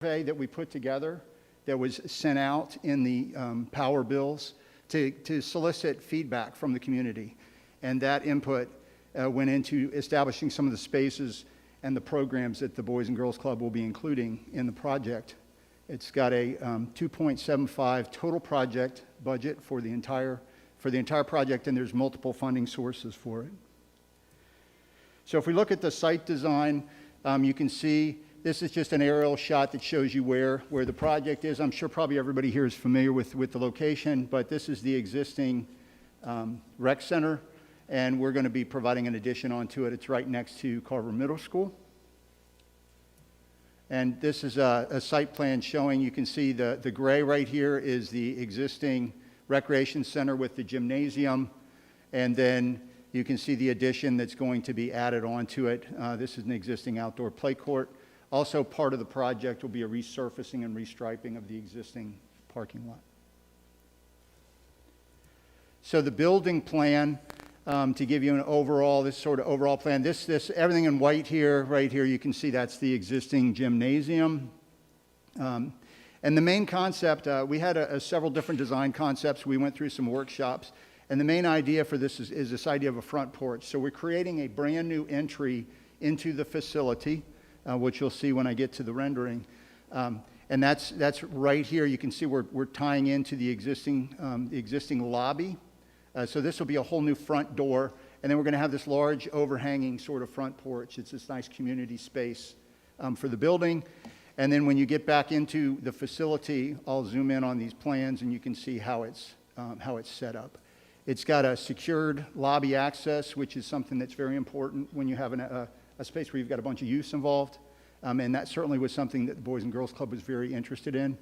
survey that we put together that was sent out in the power bills to solicit feedback from the community. And that input went into establishing some of the spaces and the programs that the Boys and Girls Club will be including in the project. It's got a 2.75 total project budget for the entire project, and there's multiple funding sources for it. So if we look at the site design, you can see this is just an aerial shot that shows you where the project is. I'm sure probably everybody here is familiar with the location, but this is the existing rec center, and we're going to be providing an addition onto it. It's right next to Carver Middle School. And this is a site plan showing, you can see the gray right here is the existing recreation center with the gymnasium, and then you can see the addition that's going to be added onto it. This is an existing outdoor play court. Also part of the project will be a resurfacing and restriping of the existing parking lot. So the building plan, to give you an overall, this sort of overall plan, this everything in white here, right here, you can see that's the existing gymnasium. And the main concept, we had several different design concepts. We went through some workshops. And the main idea for this is this idea of a front porch. So we're creating a brand new entry into the facility, which you'll see when I get to the rendering. And that's right here. You can see we're tying into the existing lobby. So this will be a whole new front door. And then we're going to have this large overhanging sort of front porch. It's this nice community space for the building. And then when you get back into the facility, I'll zoom in on these plans and you can see how it's set up. It's got a secured lobby access, which is something that's very important when you have a space where you've got a bunch of youths involved. And that certainly was something that the Boys and Girls Club was very interested in.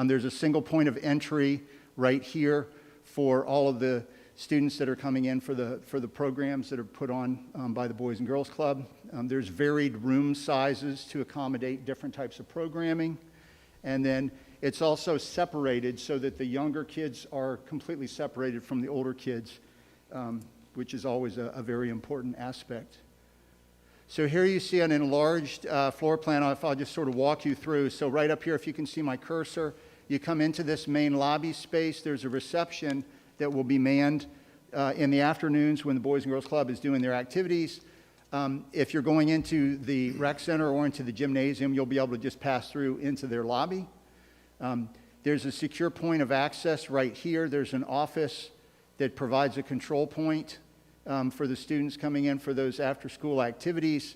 There's a single point of entry right here for all of the students that are coming in for the programs that are put on by the Boys and Girls Club. There's varied room sizes to accommodate different types of programming. And then it's also separated so that the younger kids are completely separated from the older kids, which is always a very important aspect. So here you see an enlarged floor plan. I'll just sort of walk you through. So right up here, if you can see my cursor, you come into this main lobby space. There's a reception that will be manned in the afternoons when the Boys and Girls Club is doing their activities. If you're going into the rec center or into the gymnasium, you'll be able to just pass through into their lobby. There's a secure point of access right here. There's an office that provides a control point for the students coming in for those after-school activities.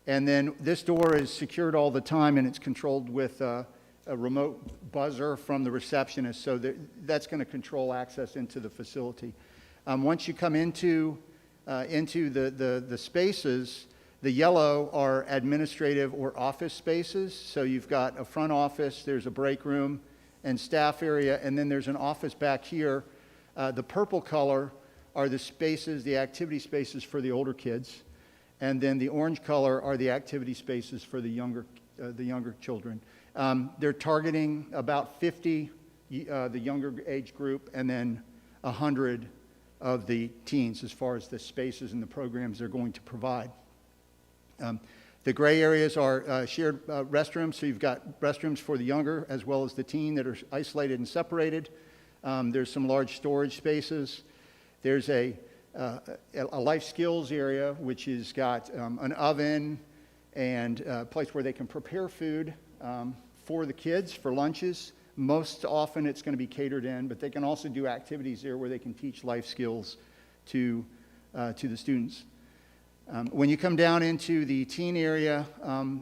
And then this door is secured all the time, and it's controlled with a remote buzzer from the receptionist, so that's going to control access into the facility. Once you come into the spaces, the yellow are administrative or office spaces. So you've got a front office, there's a break room and staff area, and then there's an office back here. The purple color are the spaces, the activity spaces for the older kids. And then the orange color are the activity spaces for the younger children. They're targeting about 50, the younger age group, and then 100 of the teens as far as the spaces and the programs they're going to provide. The gray areas are shared restrooms, so you've got restrooms for the younger as well as the teen that are isolated and separated. There's some large storage spaces. There's a life skills area, which has got an oven and a place where they can prepare food for the kids for lunches. Most often it's going to be catered in, but they can also do activities there where they can teach life skills to the students. When you come down into the teen area,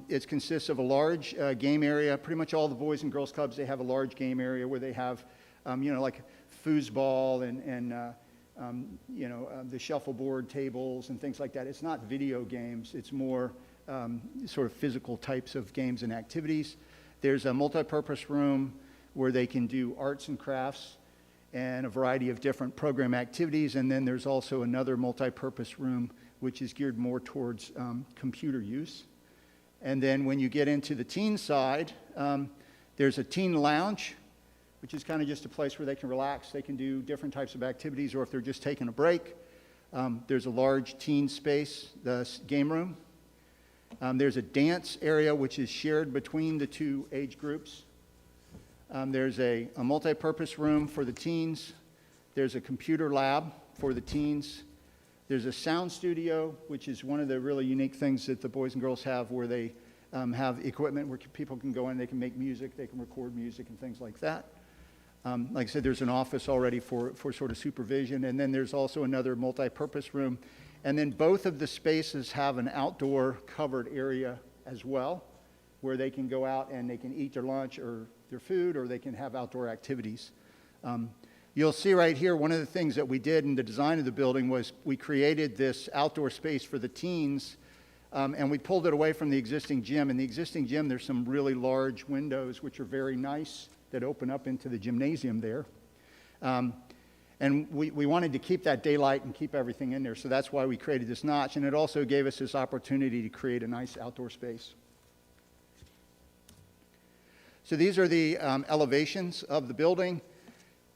it consists of a large game area. Pretty much all the Boys and Girls Clubs, they have a large game area where they have, like foosball and the shuffleboard tables and things like that. It's not video games. It's more sort of physical types of games and activities. There's a multi-purpose room where they can do arts and crafts and a variety of different program activities. And then there's also another multi-purpose room which is geared more towards computer use. And then when you get into the teen side, there's a teen lounge, which is kind of just a place where they can relax. They can do different types of activities, or if they're just taking a break. There's a large teen space, the game room. There's a dance area which is shared between the two age groups. There's a multi-purpose room for the teens. There's a computer lab for the teens. There's a sound studio, which is one of the really unique things that the boys and girls have, where they have equipment where people can go in, they can make music, they can record music and things like that. Like I said, there's an office already for sort of supervision, and then there's also another multi-purpose room. And then both of the spaces have an outdoor covered area as well, where they can go out and they can eat their lunch or their food, or they can have outdoor activities. You'll see right here, one of the things that we did in the design of the building was we created this outdoor space for the teens, and we pulled it away from the existing gym. In the existing gym, there's some really large windows, which are very nice, that open up into the gymnasium there. And we wanted to keep that daylight and keep everything in there, so that's why we created this notch, and it also gave us this opportunity to create a nice outdoor space. So these are the elevations of the building.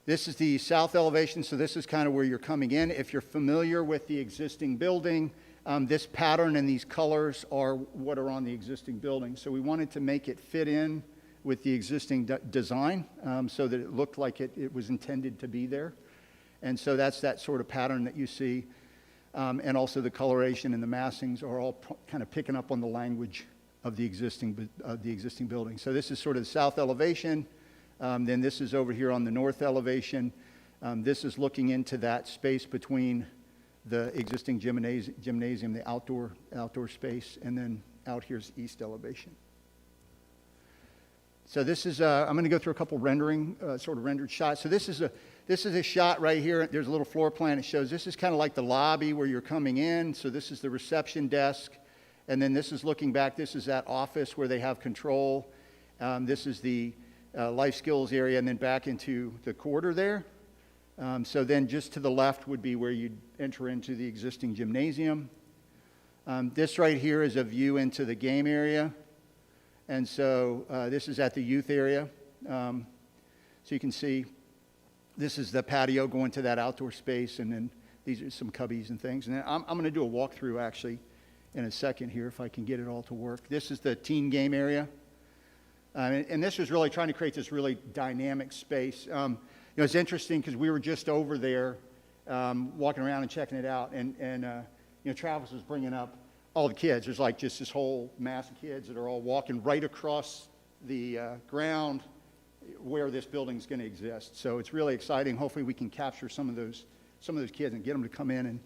This is the south elevation, so this is kind of where you're coming in. If you're familiar with the existing building, this pattern and these colors are what are on the existing building. So we wanted to make it fit in with the existing design so that it looked like it was intended to be there. And so that's that sort of pattern that you see. And also the coloration and the massings are all kind of picking up on the language of the existing building. So this is sort of the south elevation. Then this is over here on the north elevation. This is looking into that space between the existing gymnasium, the outdoor space, and then out here's east elevation. So this is, I'm going to go through a couple rendering, sort of rendered shots. So this is a shot right here. There's a little floor plan it shows. This is kind of like the lobby where you're coming in. So this is the reception desk. And then this is looking back. This is that office where they have control. This is the life skills area, and then back into the corridor there. So then just to the left would be where you'd enter into the existing gymnasium. This right here is a view into the game area. And so this is at the youth area. So you can see this is the patio going to that outdoor space, and then these are some cubbies and things. And then I'm going to do a walkthrough actually in a second here if I can get it all to work. This is the teen game area. And this was really trying to create this really dynamic space. It's interesting because we were just over there walking around and checking it out, and Travis was bringing up all the kids. There's like just this whole mass of kids that are all walking right across the ground where this building's going to exist. So it's really exciting. Hopefully we can capture some of those kids and get them to come in.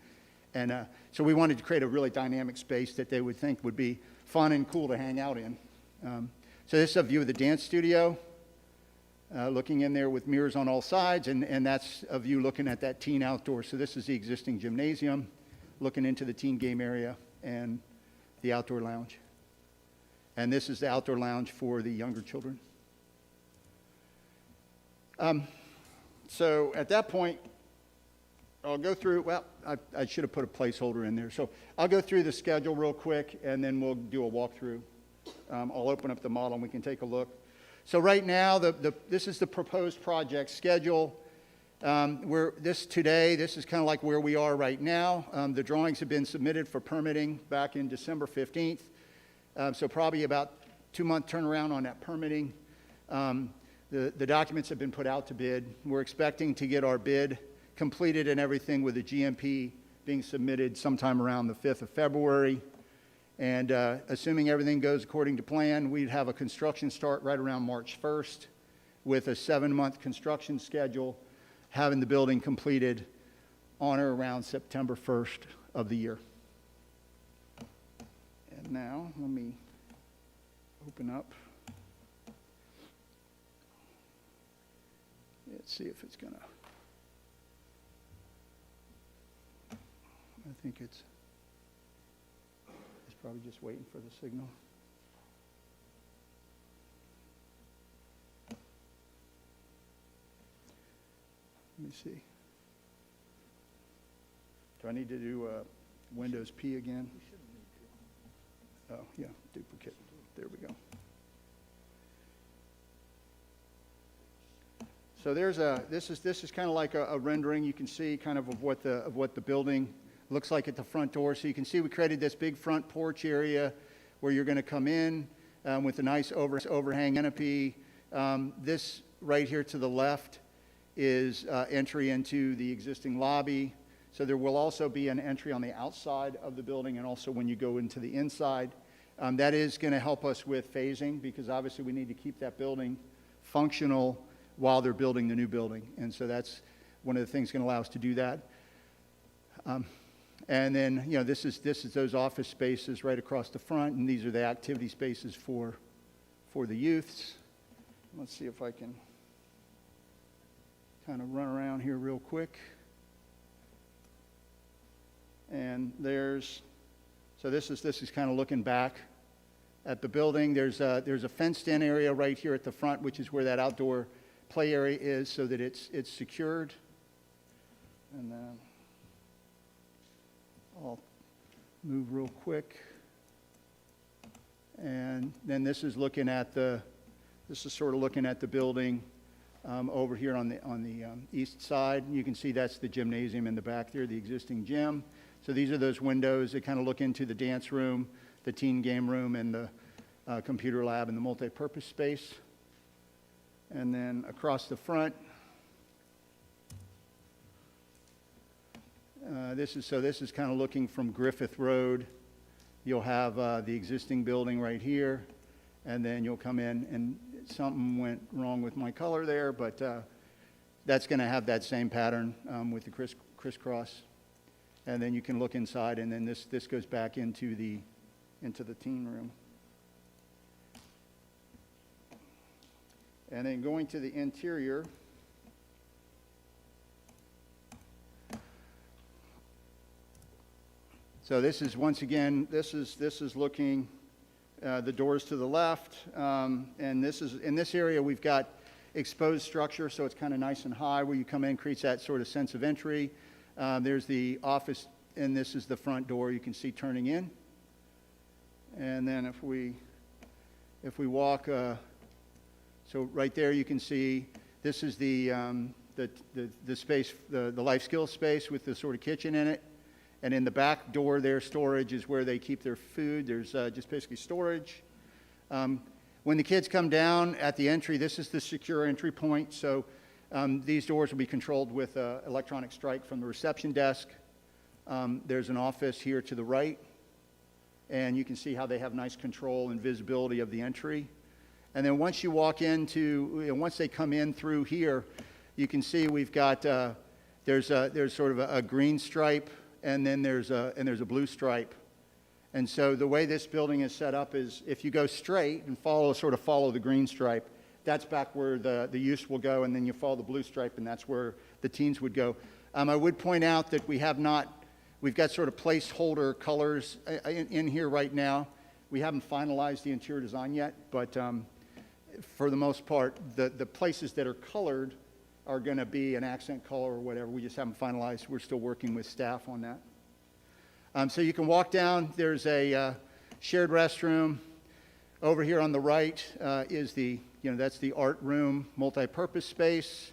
And so we wanted to create a really dynamic space that they would think would be fun and cool to hang out in. So this is a view of the dance studio, looking in there with mirrors on all sides, and that's a view looking at that teen outdoor. So this is the existing gymnasium, looking into the teen game area and the outdoor lounge. And this is the outdoor lounge for the younger children. So at that point, I'll go through, well, I should have put a placeholder in there. So I'll go through the schedule real quick, and then we'll do a walkthrough. I'll open up the model and we can take a look. So right now, this is the proposed project schedule. This is kind of like where we are right now. The drawings have been submitted for permitting back in December 15th. So probably about 2-month turnaround on that permitting. The documents have been put out to bid. We're expecting to get our bid completed and everything with the GMP being submitted sometime around the 5th of February. And assuming everything goes according to plan, we'd have a construction start right around March 1st with a 7-month construction schedule, having the building completed on or around September 1st of the year. And now, let me open up. Let's see if it's going to... I think it's probably just waiting for the signal. Let me see. Do I need to do Windows P again? You shouldn't need to. Oh, yeah, duplicate. There we go. So there's this is kind of like a rendering. You can see kind of what the building looks like at the front door. So you can see we created this big front porch area where you're going to come in with a nice overhang canopy. This right here to the left is entry into the existing lobby. So there will also be an entry on the outside of the building and also when you go into the inside. That is going to help us with phasing because obviously we need to keep that building functional while they're building the new building. And so that's one of the things going to allow us to do that. And then, this is those office spaces right across the front, and these are the activity spaces for the youths. Let's see if I can kind of run around here real quick. And so this is kind of looking back at the building. There's a fenced-in area right here at the front, which is where that outdoor play area is, so that it's secured. And then I'll move real quick. And then this is sort of looking at the building over here on the east side. You can see that's the gymnasium in the back there, the existing gym. So these are those windows that kind of look into the dance room, the teen game room, and the computer lab and the multi-purpose space. And then across the front, this is kind of looking from Griffith Road. You'll have the existing building right here, and then you'll come in, and something went wrong with my color there, but that's going to have that same pattern with the crisscross. And then you can look inside, and then this goes back into the teen room. And then going to the interior, so this is once again this is looking the doors to the left, and this is in this area we've got exposed structure, so it's kind of nice and high where you come in, creates that sort of sense of entry. There's the office, and this is the front door you can see turning in. And then if we walk, so right there you can see this is the space, the life skills space with the sort of kitchen in it. And in the back door there, storage is where they keep their food. There's just basically storage. When the kids come down at the entry, this is the secure entry point. So these doors will be controlled with electronic strike from the reception desk. There's an office here to the right, and you can see how they have nice control and visibility of the entry. And then once you walk into, once they come in through here, you can see we've got there's sort of a green stripe, and then there's a blue stripe. And so the way this building is set up is if you go straight and follow the green stripe, that's back where the youth will go, and then you follow the blue stripe, and that's where the teens would go. I would point out that we've got sort of placeholder colors in here right now. We haven't finalized the interior design yet, but for the most part, the places that are colored are going to be an accent color or whatever. We just haven't finalized. We're still working with staff on that. So you can walk down. There's a shared restroom. Over here on the right is that's the art room, multi-purpose space.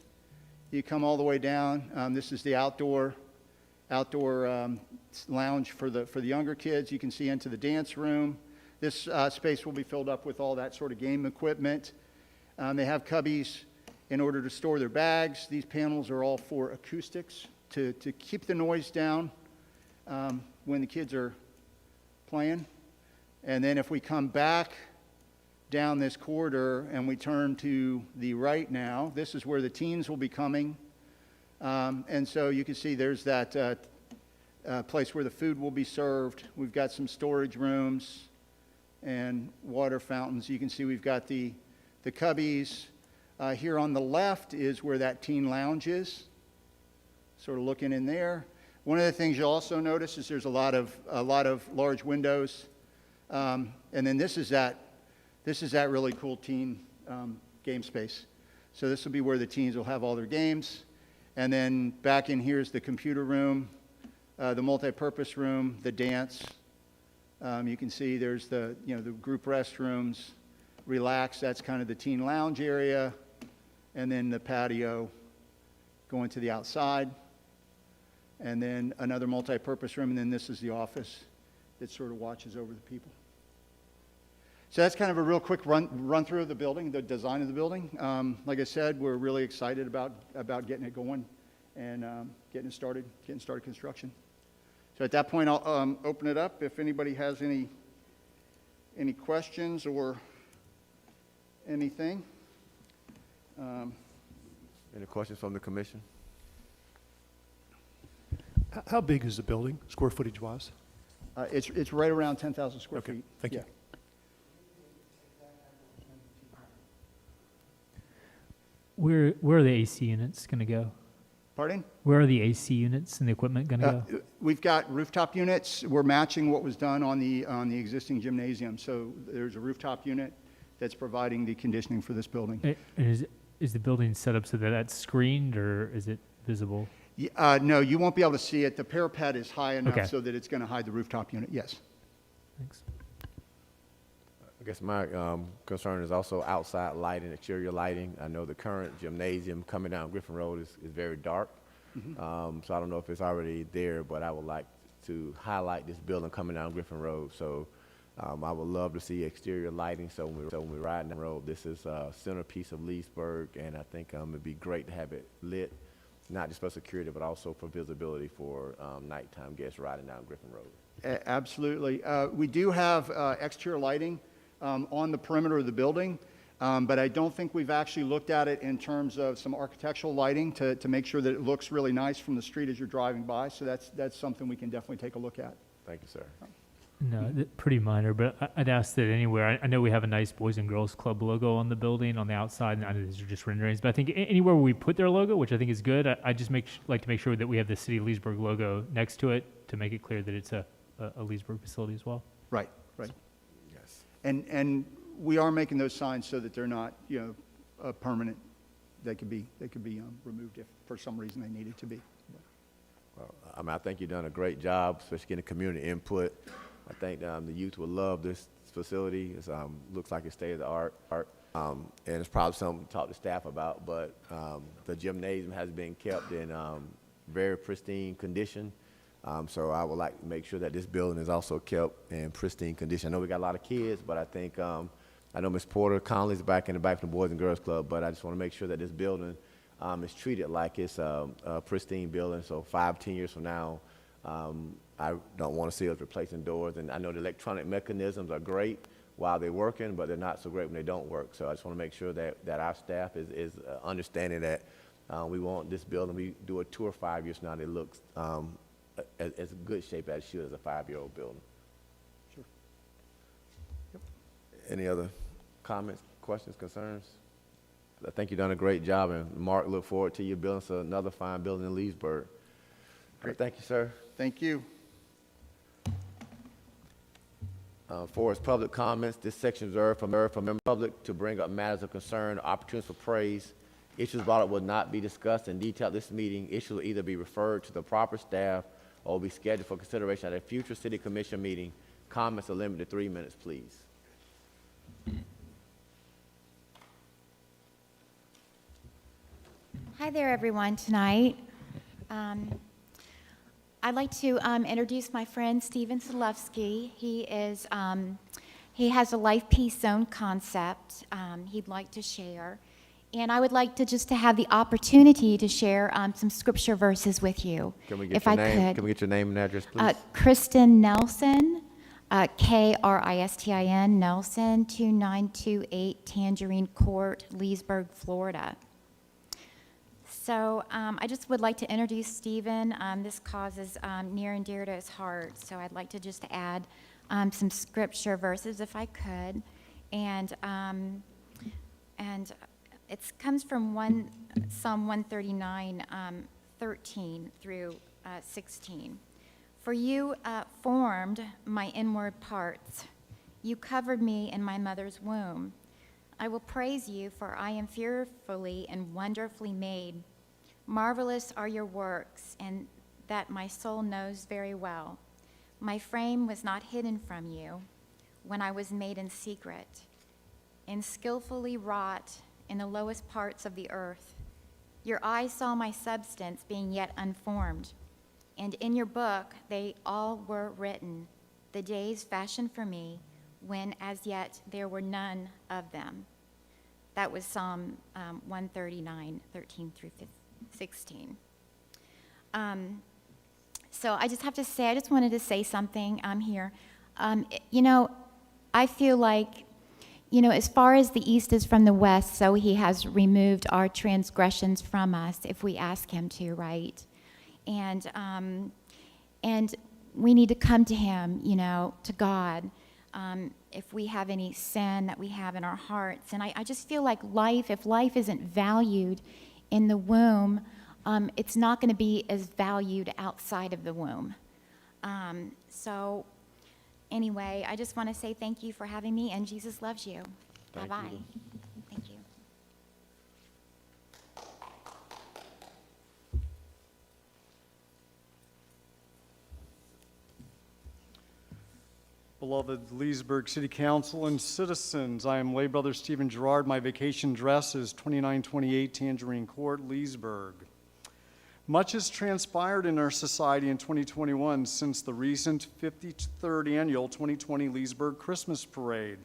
You come all the way down. This is the outdoor lounge for the younger kids. You can see into the dance room. This space will be filled up with all that sort of game equipment. They have cubbies in order to store their bags. These panels are all for acoustics to keep the noise down when the kids are playing. And then if we come back down this corridor and we turn to the right now, this is where the teens will be coming. And so you can see there's that place where the food will be served. We've got some storage rooms and water fountains. You can see we've got the cubbies. Here on the left is where that teen lounge is, sort of looking in there. One of the things you'll also notice is there's a lot of large windows. And then this is that really cool teen game space. So this will be where the teens will have all their games. And then back in here is the computer room, the multi-purpose room, the dance. You can see there's the group restrooms, relax. That's kind of the teen lounge area, and then the patio going to the outside, and then another multi-purpose room, and then this is the office that sort of watches over the people. So that's kind of a real quick run through of the building, the design of the building. Like I said, we're really excited about getting it going and getting started construction. So at that point, I'll open it up if anybody has any questions or anything. Any questions from the commission? How big is the building, square footage wise? It's right around 10,000 square Okay, feet. thank you. Yeah. Where are the AC units going to go? Pardon? Where are the AC units and the equipment going to go? We've got rooftop units. We're matching what was done on the existing gymnasium. So there's a rooftop unit that's providing the conditioning for this building. And is the building set up so that that's screened, or is it visible? No, you won't be able to see it. The parapet is high enough Okay. so that it's going to hide the rooftop unit. Yes. Thanks. I guess my concern is also outside lighting, exterior lighting. I know the current gymnasium coming down Griffin Road is very dark. So I don't know if it's already there, but I would like to highlight this building coming down Griffin Road. So I would love to see exterior lighting. So when we ride down the road, this is a centerpiece of Leesburg, and I think it'd be great to have it lit, not just for security, but also for visibility for nighttime guests riding down Griffin Road. Absolutely. We do have exterior lighting on the perimeter of the building, but I don't think we've actually looked at it in terms of some architectural lighting to make sure that it looks really nice from the street as you're driving by. So that's something we can definitely take a look at. Thank you, sir. No, pretty minor, but I'd ask that anywhere. I know we have a nice Boys and Girls Club logo on the building on the outside, and I know these are just renderings, but I think anywhere where we put their logo, which I think is good, I just like to make sure that we have the City of Leesburg logo next to it to make it clear that it's a Leesburg facility as well. Right, right. Yes. And we are making those signs so that they're not, permanent. They could be removed if for some reason they needed to be. Well, I think you've done a great job, especially getting community input. I think the youth will love this facility. It looks like it's state-of-the-art, and it's probably something to talk to staff about, but the gymnasium has been kept in very pristine condition. So I would like to make sure that this building is also kept in pristine condition. I know we got a lot of kids, but I think, I know Ms. Porter Conley's back in the back from the Boys and Girls Club, but I just want to make sure that this building is treated like it's a pristine building. So 5-10 years from now, I don't want to see us replacing doors. And I know the electronic mechanisms are great while they're working, but they're not so great when they don't work. So I just want to make sure that our staff is understanding that we want this building. We do a tour 5 years from now that looks as good shape as it should as a 5-year-old building. Sure. Yep. Any other comments, questions, concerns? I think you've done a great job, and Mark, look forward to you building another fine building in Leesburg. Great. Thank you, sir. Thank you. For his public comments, this section is reserved for members of the public to bring up matters of concern, opportunities for praise. Issues brought up will not be discussed in detail at this meeting. Issues will either be referred to the proper staff or will be scheduled for consideration at a future city commission meeting. Comments are limited to 3 minutes, please. Hi there, everyone, tonight. I'd like to introduce my friend, Stephen Solevsky. He has a life peace zone concept he'd like to share. And I would like to have the opportunity to share some scripture verses with you, Can we get if your I name? could. Can we get your name and address, please? Kristen Nelson, Kristin Nelson, 2928 Tangerine Court, Leesburg, Florida. So I just would like to introduce Stephen. This cause is near and dear to his heart, so I'd like to just add some scripture verses if I could. And it comes from Psalm 139, 13 through 16. For you formed my inward parts. You covered me in my mother's womb. I will praise you, for I am fearfully and wonderfully made. Marvelous are your works, and that my soul knows very well. My frame was not hidden from you when I was made in secret, and skillfully wrought in the lowest parts of the earth. Your eyes saw my substance being yet unformed, and in your book they all were written, the days fashioned for me, when as yet there were none of them. That was Psalm 139, 13 through 16. So I just have to say, I just wanted to say something here. I feel like, as far as the east is from the west, so he has removed our transgressions from us if we ask him to, right? And we need to come to him, to God, if we have any sin that we have in our hearts. And I just feel like if life isn't valued in the womb, it's not going to be as valued outside of the womb. So anyway, I just want to say thank you for having me, and Jesus loves you. Thank Bye-bye. you. Thank you. Beloved Leesburg City Council and citizens, I am lay brother Stephen Gerard. My vacation address is 2928 Tangerine Court, Leesburg. Much has transpired in our society in 2021 since the recent 53rd annual 2020 Leesburg Christmas Parade.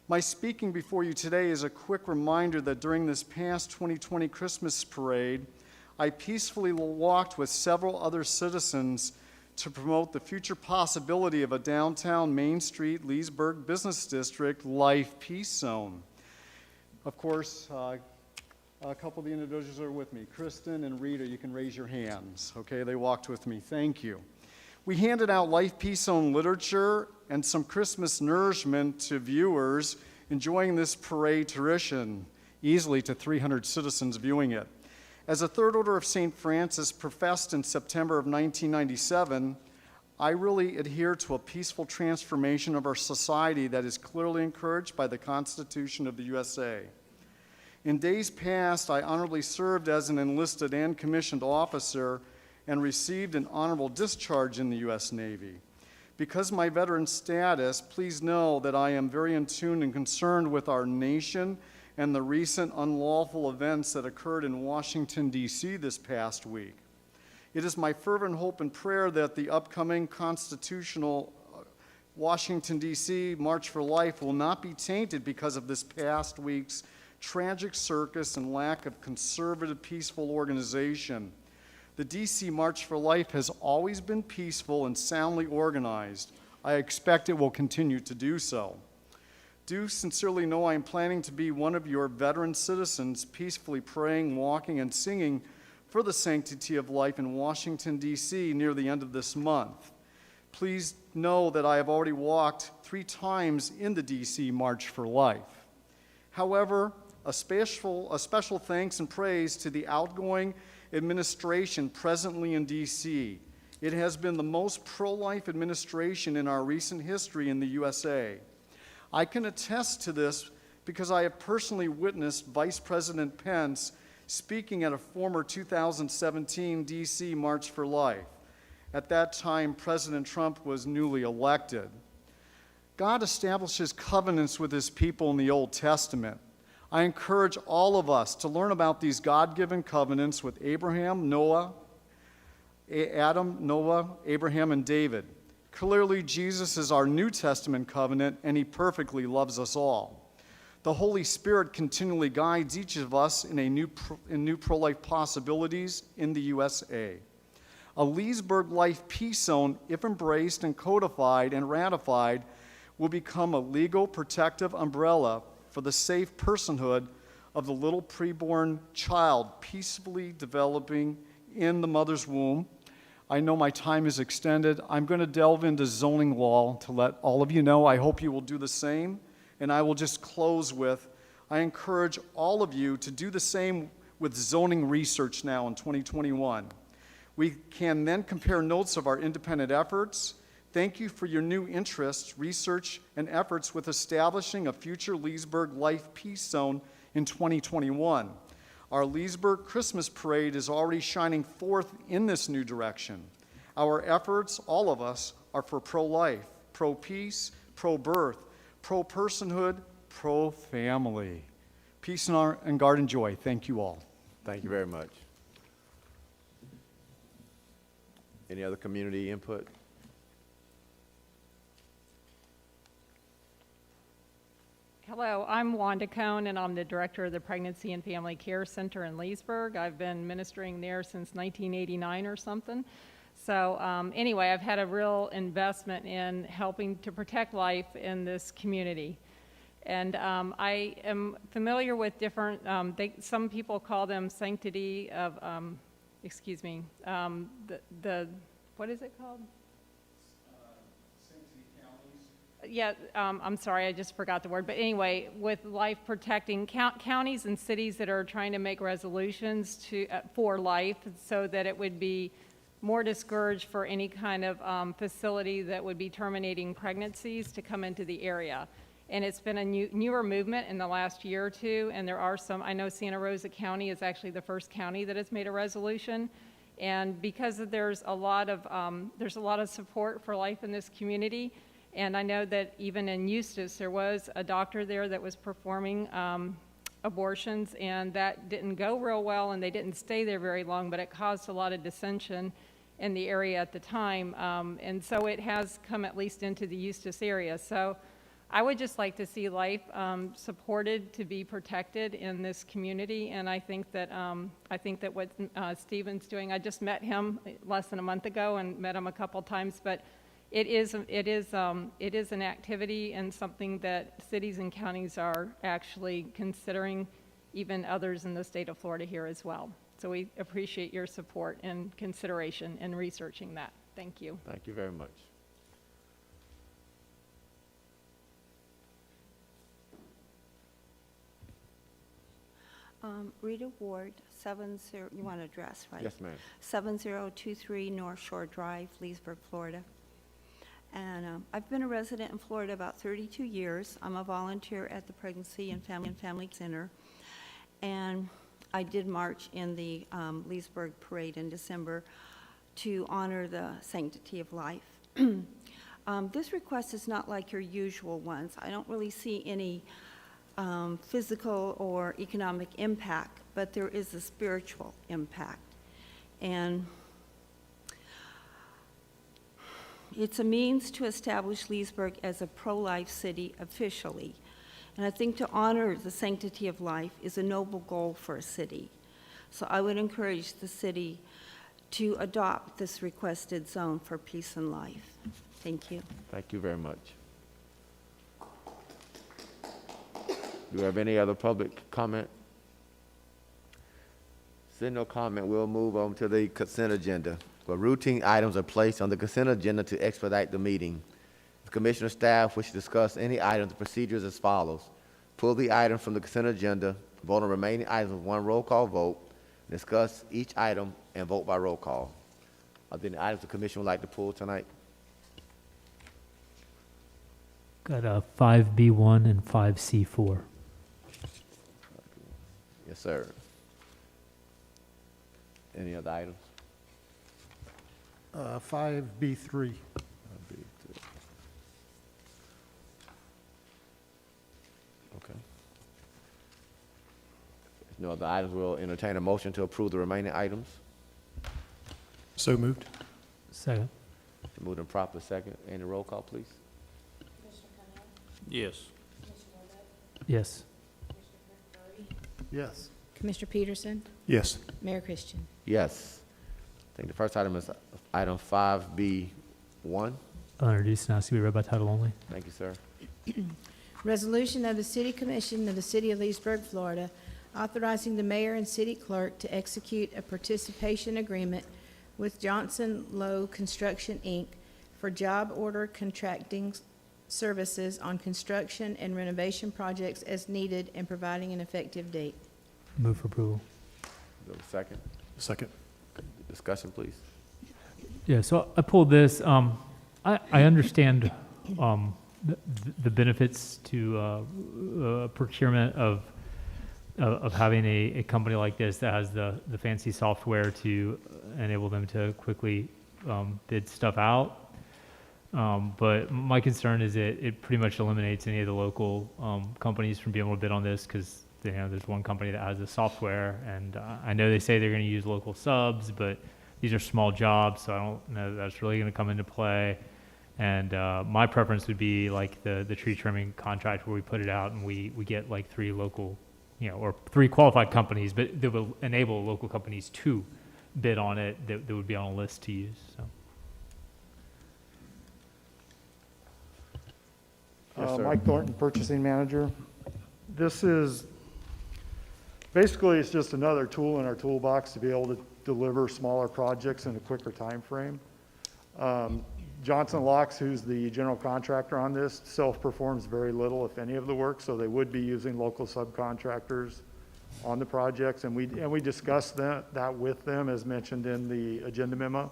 My speaking before you today is a quick reminder that during this past 2020 Christmas Parade, I peacefully walked with several other citizens to promote the future possibility of a downtown Main Street Leesburg Business District Life Peace Zone. Of course, a couple of the individuals are with me. Kristen and Rita, you can raise your hands. Okay, they walked with me. Thank you. We handed out Life Peace Zone literature and some Christmas nourishment to viewers enjoying this parade tradition, easily to 300 citizens viewing it. As a Third Order of St. Francis professed in September of 1997, I really adhere to a peaceful transformation of our society that is clearly encouraged by the Constitution of the USA. In days past, I honorably served as an enlisted and commissioned officer and received an honorable discharge in the U.S. Navy. Because of my veteran status, please know that I am very in tune and concerned with our nation and the recent unlawful events that occurred in Washington, D.C. this past week. It is my fervent hope and prayer that the upcoming constitutional Washington, D.C. March for Life will not be tainted because of this past week's tragic circus and lack of conservative, peaceful organization. The D.C. March for Life has always been peaceful and soundly organized. I expect it will continue to do so. Do sincerely know I am planning to be one of your veteran citizens peacefully praying, walking, and singing for the sanctity of life in Washington, D.C. near the end of this month. Please know that I have already walked 3 times in the D.C. March for Life. However, a special thanks and praise to the outgoing administration presently in D.C. It has been the most pro-life administration in our recent history in the USA. I can attest to this because I have personally witnessed Vice President Pence speaking at a former 2017 D.C. March for Life. At that time, President Trump was newly elected. God establishes covenants with his people in the Old Testament. I encourage all of us to learn about these God-given covenants with Abraham, Adam, Noah, Abraham, and David. Clearly, Jesus is our New Testament covenant, and he perfectly loves us all. The Holy Spirit continually guides each of us in new pro-life possibilities in the USA. A Leesburg Life Peace Zone, if embraced and codified and ratified, will become a legal protective umbrella for the safe personhood of the little preborn child peacefully developing in the mother's womb. I know my time is extended. I'm going to delve into zoning law to let all of you know. I hope you will do the same. And I will just close with, I encourage all of you to do the same with zoning research now in 2021. We can then compare notes of our independent efforts. Thank you for your new interests, research, and efforts with establishing a future Leesburg Life Peace Zone in 2021. Our Leesburg Christmas Parade is already shining forth in this new direction. Our efforts, all of us, are for pro-life, pro-peace, pro-birth, pro-personhood, pro-family. Peace and garden joy. Thank you all. Thank you very much. Any other community input? I'm Wanda Cohn, and I'm the director of the Pregnancy and Family Care Center in Leesburg. I've been ministering there since 1989 or something. So anyway, I've had a real investment in helping to protect life in this community. And I am familiar with different, some people call them sanctity of, what is it called? Yeah, I'm sorry, I just forgot the word. But anyway, with life protecting counties and cities that are trying to make resolutions for life so that it would be more discouraged for any kind of facility that would be terminating pregnancies to come into the area. And it's been a newer movement in the last year or two, and there are some, I know Santa Rosa County is actually the first county that has made a resolution. And because there's a lot of support for life in this community, and I know that even in Eustis, there was a doctor there that was performing abortions, and that didn't go real well, and they didn't stay there very long, but it caused a lot of dissension in the area at the time. And so it has come at least into the Eustis area. So I would just like to see life supported to be protected in this community, and I think that what Stephen's doing, I just met him less than a month ago and met him a couple times, but it is an activity and something that cities and counties are actually considering, even others in the state of Florida here as well. So we appreciate your support and consideration in researching that. Thank you. Thank you very much. Rita Ward, 70, you want to address, right? Yes, ma'am. 7023 North Shore Drive, Leesburg, Florida. And I've been a resident in Florida about 32 years. I'm a volunteer at the Pregnancy and Family Center. And I did march in the Leesburg Parade in December to honor the sanctity of life. This request is not like your usual ones. I don't really see any physical or economic impact, but there is a spiritual impact. And it's a means to establish Leesburg as a pro-life city officially. And I think to honor the sanctity of life is a noble goal for a city. So I would encourage the city to adopt this requested zone for peace and life. Thank you. Thank you very much. Do we have any other public comment? Seeing no comment, we'll move on to the consent agenda. Where routine items are placed on the consent agenda to expedite the meeting. If commissioner staff wish to discuss any items, the procedure is as follows. Pull the item from the consent agenda, vote on remaining items with one roll call vote, discuss each item, and vote by roll call. Are there any items the commission would like to pull tonight? Got a 5B1 and 5C4. Yes, sir. Any other items? 5B3. Okay. If no other items, we'll entertain a motion to approve the remaining items. So moved. Second. Moved and proper second. Any roll call, please? Yes. Yes. Yes. Commissioner Peterson, Yes. Mayor Christian. Yes. I think the first item is item 5B1. I'll introduce and ask to be read by title only. Thank you, sir. Resolution of the City Commission of the City of Leesburg, Florida, authorizing the mayor and city clerk to execute a participation agreement with Johnson Lowe Construction, Inc. for job order contracting services on construction and renovation projects as needed and providing an effective date. Move for approval. Do we have a second? Second. Discussion, please. Yeah, so I pulled this. I understand the benefits to procurement of having a company like this that has the fancy software to enable them to quickly bid stuff out. But my concern is it pretty much eliminates any of the local companies from being able to bid on this because there's one company that has the software, and I know they say they're going to use local subs, but these are small jobs, so I don't know that that's really going to come into play. And my preference would be like the tree trimming contract where we put it out and we get like 3 local, or 3 qualified companies, but that will enable local companies to bid on it that would be on a list to use, so. Yes, sir. Mike Thornton, Purchasing Manager. This is, basically, it's just another tool in our toolbox to be able to deliver smaller projects in a quicker time frame. Johnson Locks, who's the general contractor on this, self-performs very little, if any, of the work, so they would be using local subcontractors on the projects, and we discussed that with them, as mentioned in the agenda memo.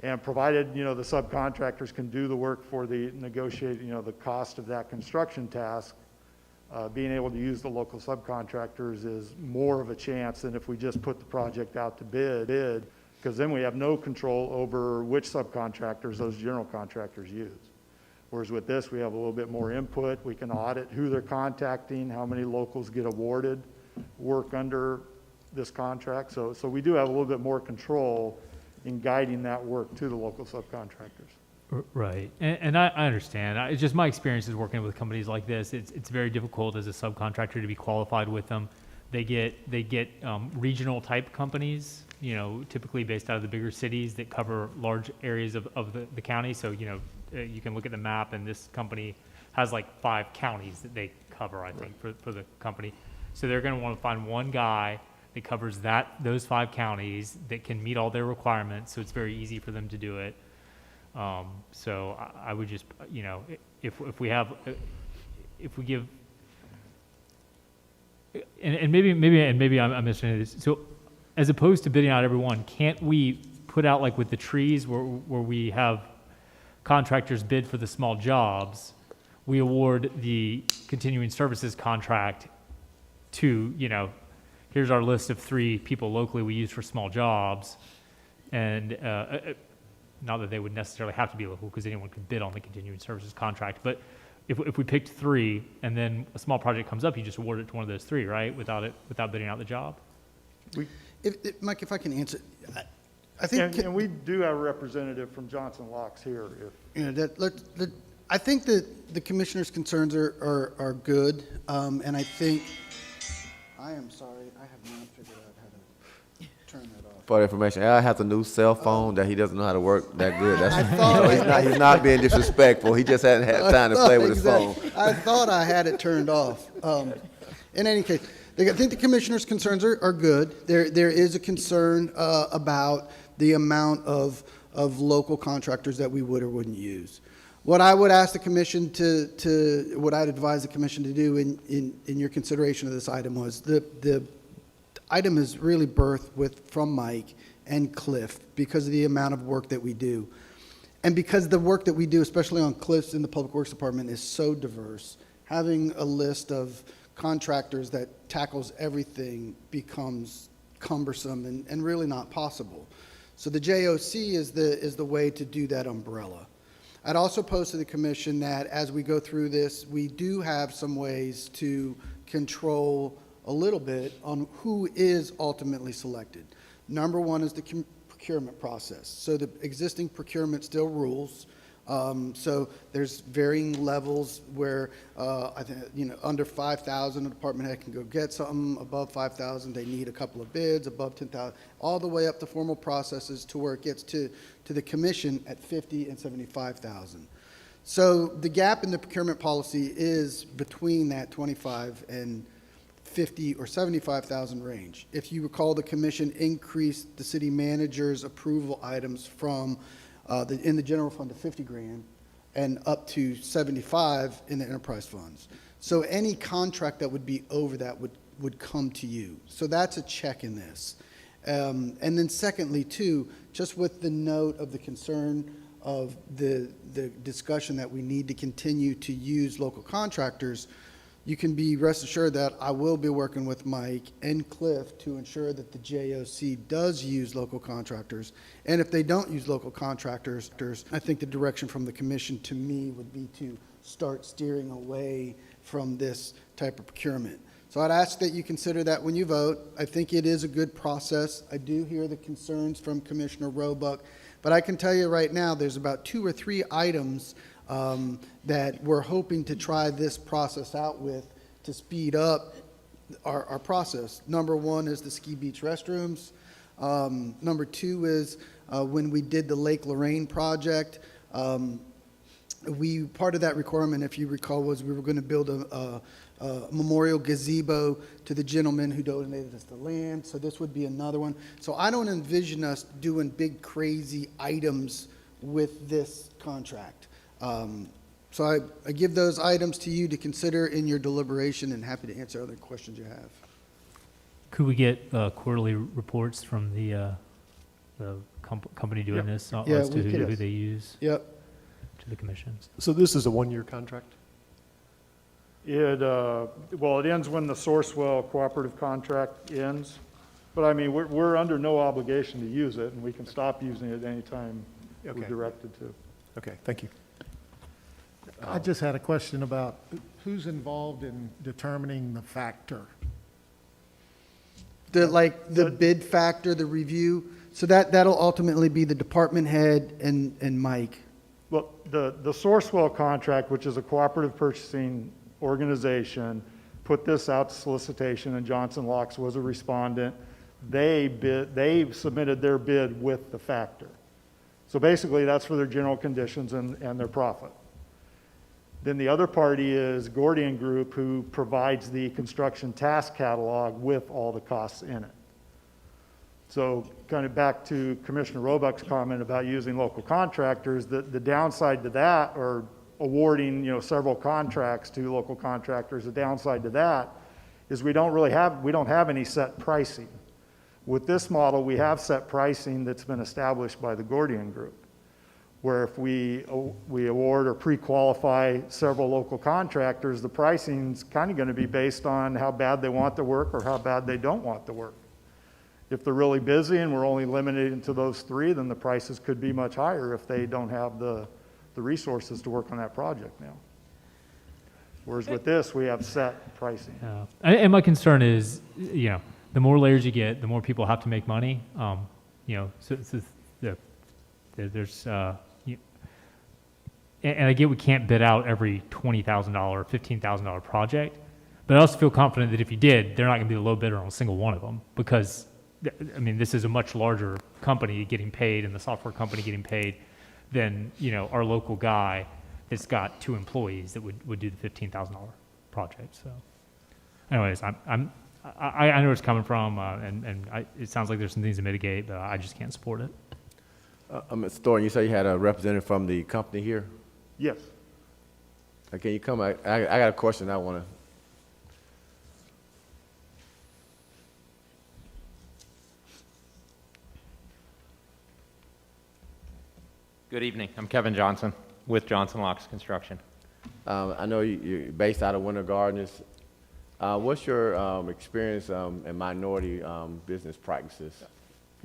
And provided, the subcontractors can do the work for the the cost of that construction task, being able to use the local subcontractors is more of a chance than if we just put the project out to bid, because then we have no control over which subcontractors those general contractors use. Whereas with this, we have a little bit more input. We can audit who they're contacting, how many locals get awarded work under this contract. So we do have a little bit more control in guiding that work to the local subcontractors. Right, and I understand. It's just my experience is working with companies like this. It's very difficult as a subcontractor to be qualified with them. They get regional type companies, typically based out of the bigger cities that cover large areas of the county. So, you can look at the map and this company has like 5 counties that they cover, I think, for the company. So they're going to want to find one guy that covers those 5 counties that can meet all their requirements. So it's very easy for them to do it. So I would just, if we give, and maybe I'm missing this. So as opposed to bidding out everyone, can't we put out like with the trees where we have contractors bid for the small jobs, we award the continuing services contract to, here's our list of 3 people locally we use for small jobs, and not that they would necessarily have to be local because anyone could bid on the continuing services contract, but if we picked 3 and then a small project comes up, you just award it to one of those 3, right? Without bidding out the job? Mike, if I can answer, I think. And we do have a representative from Johnson Locks here. I think that the commissioner's concerns are good, and I think, I am sorry, I have not figured out how to turn that off. For information, Al has a new cell phone that he doesn't know how to work that good. I thought He's not being disrespectful. He just hasn't had time to play with his phone. I thought I had it turned off. In any case, I think the commissioner's concerns are good. There is a concern about the amount of local contractors that we would or wouldn't use. What I would ask the commission what I'd advise the commission to do in your consideration of this item was the item is really birthed from Mike and Cliff because of the amount of work that we do. And because the work that we do, especially on Cliff's in the Public Works Department, is so diverse, having a list of contractors that tackles everything becomes cumbersome and really not possible. So the JOC is the way to do that umbrella. I'd also pose to the commission that as we go through this, we do have some ways to control a little bit on who is ultimately selected. Number one is the procurement process. So the existing procurement still rules. So there's varying levels where I think under 5,000 a department head can go get something. Above 5,000 they need a couple of bids. Above 10,000, all the way up to formal processes to where it gets to the commission at 50 and 75,000. So the gap in the procurement policy is between that 25 and 50 or 75,000 range. If you recall, the commission increased the city manager's approval items from in the general fund to 50 grand and up to 75 in the enterprise funds. So any contract that would be over that would come to you. So that's a check in this. And then secondly, too, just with the note of the concern of the discussion that we need to continue to use local contractors, you can be rest assured that I will be working with Mike and Cliff to ensure that the JOC does use local contractors. And if they don't use local contractors, I think the direction from the commission to me would be to start steering away from this type of procurement. So I'd ask that you consider that when you vote. I think it is a good process. I do hear the concerns from Commissioner Roebuck, but I can tell you right now, there's about 2 or 3 items that we're hoping to try this process out with to speed up our process. Number 1 is the ski beach restrooms. Number 2 is when we did the Lake Lorraine project, part of that requirement, if you recall, was we were going to build a memorial gazebo to the gentleman who donated us the land. So this would be another one. So I don't envision us doing big, crazy items with this contract. So I give those items to you to consider in your deliberation, and happy to answer other questions you have. Could we get quarterly reports from the company doing this Yeah, as to we could. who they use Yep. to the commissions? So this is a one-year contract? Well, it ends when the Sourcewell cooperative contract ends. But I mean, we're under no obligation to use it, and we can stop using it anytime we're Okay. directed to. Okay, thank you. I just had a question about who's involved in determining the factor? The bid factor, the review. So that'll ultimately be the department head and Mike. Well, the Sourcewell contract, which is a cooperative purchasing organization, put this out to solicitation, and Johnson Locks was a respondent. They submitted their bid with the factor. So basically, that's for their general conditions and their profit. Then the other party is Gordian Group, who provides the construction task catalog with all the costs in it. So kind of back to Commissioner Roebuck's comment about using local contractors, the downside to that, or awarding, several contracts to local contractors, the downside to that is we don't have any set pricing. With this model, we have set pricing that's been established by the Gordian Group, where if we award or pre-qualify several local contractors, the pricing's kind of going to be based on how bad they want the work or how bad they don't want the work. If they're really busy and we're only limited to those 3, then the prices could be much higher if they don't have the resources to work on that project now. Whereas with this, we have set pricing. And my concern is, the more layers you get, the more people have to make money. There's and I get we can't bid out every $20,000, $15,000 project, but I also feel confident that if you did, they're not going to be the low bidder on a single one of them, because this is a much larger company getting paid and the software company getting paid than our local guy that's got 2 employees that would do the $15,000 project. So, anyways, I know where it's coming from, it sounds like there's some things to mitigate, but I just can't support it. Mr. Thornton, you said you had a representative from the company here? Yes. Can you come? I got a question I want to. Good evening. I'm Kevin Johnson with Johnson Locks Construction. I know you're based out of Winter Gardens. What's your experience in minority business practices?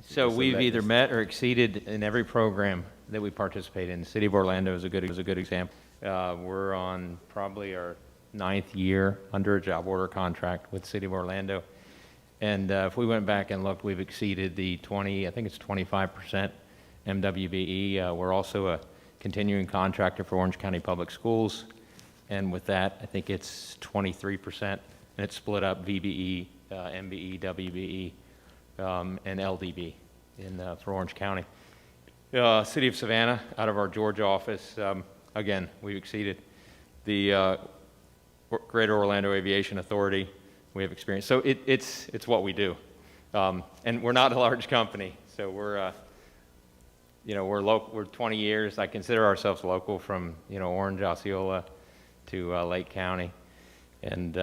So we've either met or exceeded in every program that we participate in. The City of Orlando is a good example. We're on probably our 9th year under a job order contract with the City of Orlando. And if we went back and looked, we've exceeded the 25% MWBE. We're also a continuing contractor for Orange County Public Schools. And with that, I think it's 23%. And it's split up VBE, MBE, WBE, and LDB for Orange County. City of Savannah, out of our Georgia office, again, we've exceeded. The Greater Orlando Aviation Authority, we have experience. So it's what we do. And we're not a large company, so we're local. We're 20 years. I consider ourselves local from, Orange, Osceola to Lake County. And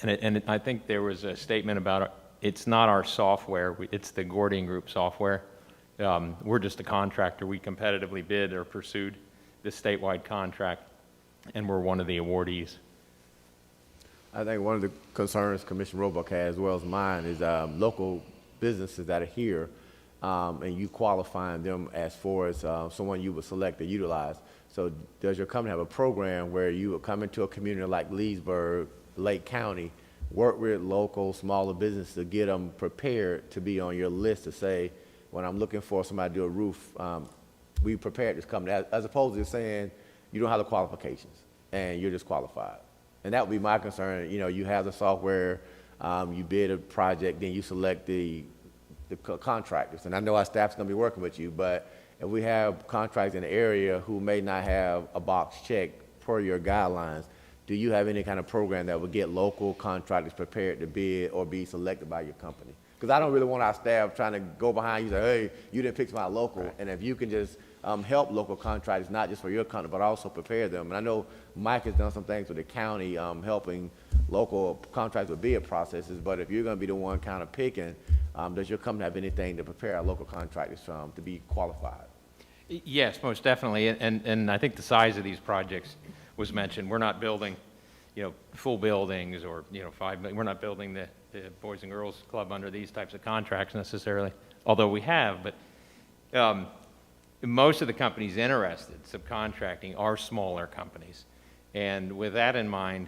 I think there was a statement about it's not our software, it's the Gordian Group software. We're just a contractor. We competitively bid or pursued this statewide contract, and we're one of the awardees. I think one of the concerns Commissioner Roebuck has, as well as mine, is local businesses that are here, and you qualifying them as far as someone you would select or utilize. So does your company have a program where you would come into a community like Leesburg, Lake County, work with local, smaller businesses to get them prepared to be on your list to say, when I'm looking for somebody to do a roof, we prepared this company, as opposed to just saying, you don't have the qualifications and you're just qualified. And that would be my concern. You know, you have the software, you bid a project, then you select the contractors. And I know our staff's gonna be working with you, but if we have contractors in the area who may not have a box checked per your guidelines, do you have any kind of program that would get local contractors prepared to bid or be selected by your company? Because I don't really want our staff trying to go behind you and say, hey, you didn't pick my local. Right. And if you can just help local contractors, not just for your company, but also prepare them. And I know Mike has done some things with the county, helping local contractors with bid processes, but if you're gonna be the one kind of picking, does your company have anything to prepare our local contractors to be qualified? Yes, most definitely, and I think the size of these projects was mentioned. We're not building, full buildings or, 5 million. We're not building the Boys and Girls Club under these types of contracts necessarily, although we have, but most of the companies interested subcontracting are smaller companies. And with that in mind,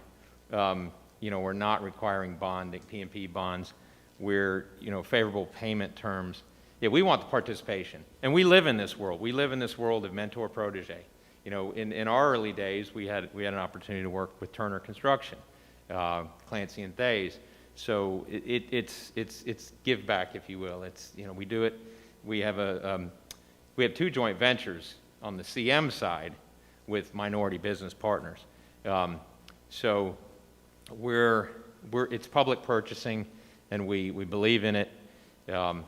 we're not requiring bonding, P&P bonds. We're, favorable payment terms. Yeah, we want the participation. And we live in this world. We live in this world of mentor-protege. In our early days, we had an opportunity to work with Turner Construction, Clancy and Thays. So it's give back, if you will. It's, we do it. We have we have 2 joint ventures on the CM side with minority business partners. So it's public purchasing, and we believe in it. There's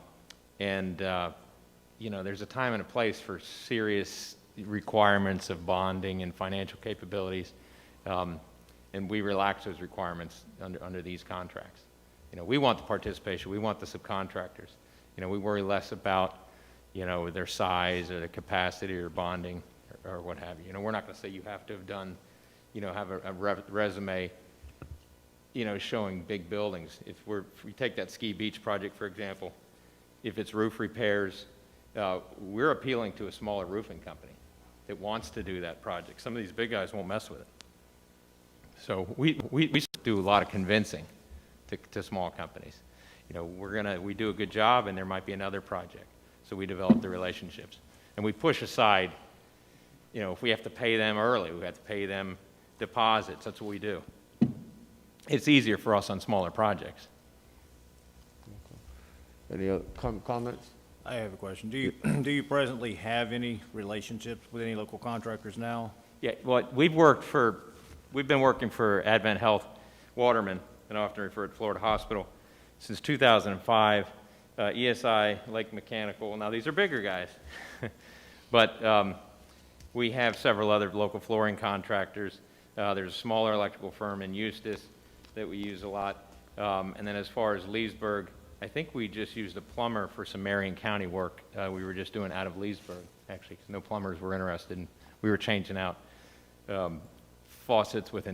a time and a place for serious requirements of bonding and financial capabilities, and we relax those requirements under these contracts. We want the participation. We want the subcontractors. We worry less about, their size or the capacity or bonding or what have you. We're not going to say you have to have done, have a resume, showing big buildings. If we take that Ski Beach project, for example, if it's roof repairs, we're appealing to a smaller roofing company that wants to do that project. Some of these big guys won't mess with it. So we do a lot of convincing to small companies. We do a good job, and there might be another project. So we develop the relationships. And we push aside, if we have to pay them early, we have to pay them deposits. That's what we do. It's easier for us on smaller projects. Any other comments? I have a question. Do you presently have any relationships with any local contractors now? Yeah, well, we've been working for Advent Health Waterman, and often referred to Florida Hospital, since 2005. ESI, Lake Mechanical. Now these are bigger guys, but we have several other local flooring contractors. There's a smaller electrical firm in Eustis that we use a lot, and then as far as Leesburg, I think we just used a plumber for some Marion County work. We were just doing out of Leesburg, actually, because no plumbers were interested. And we were changing out faucets with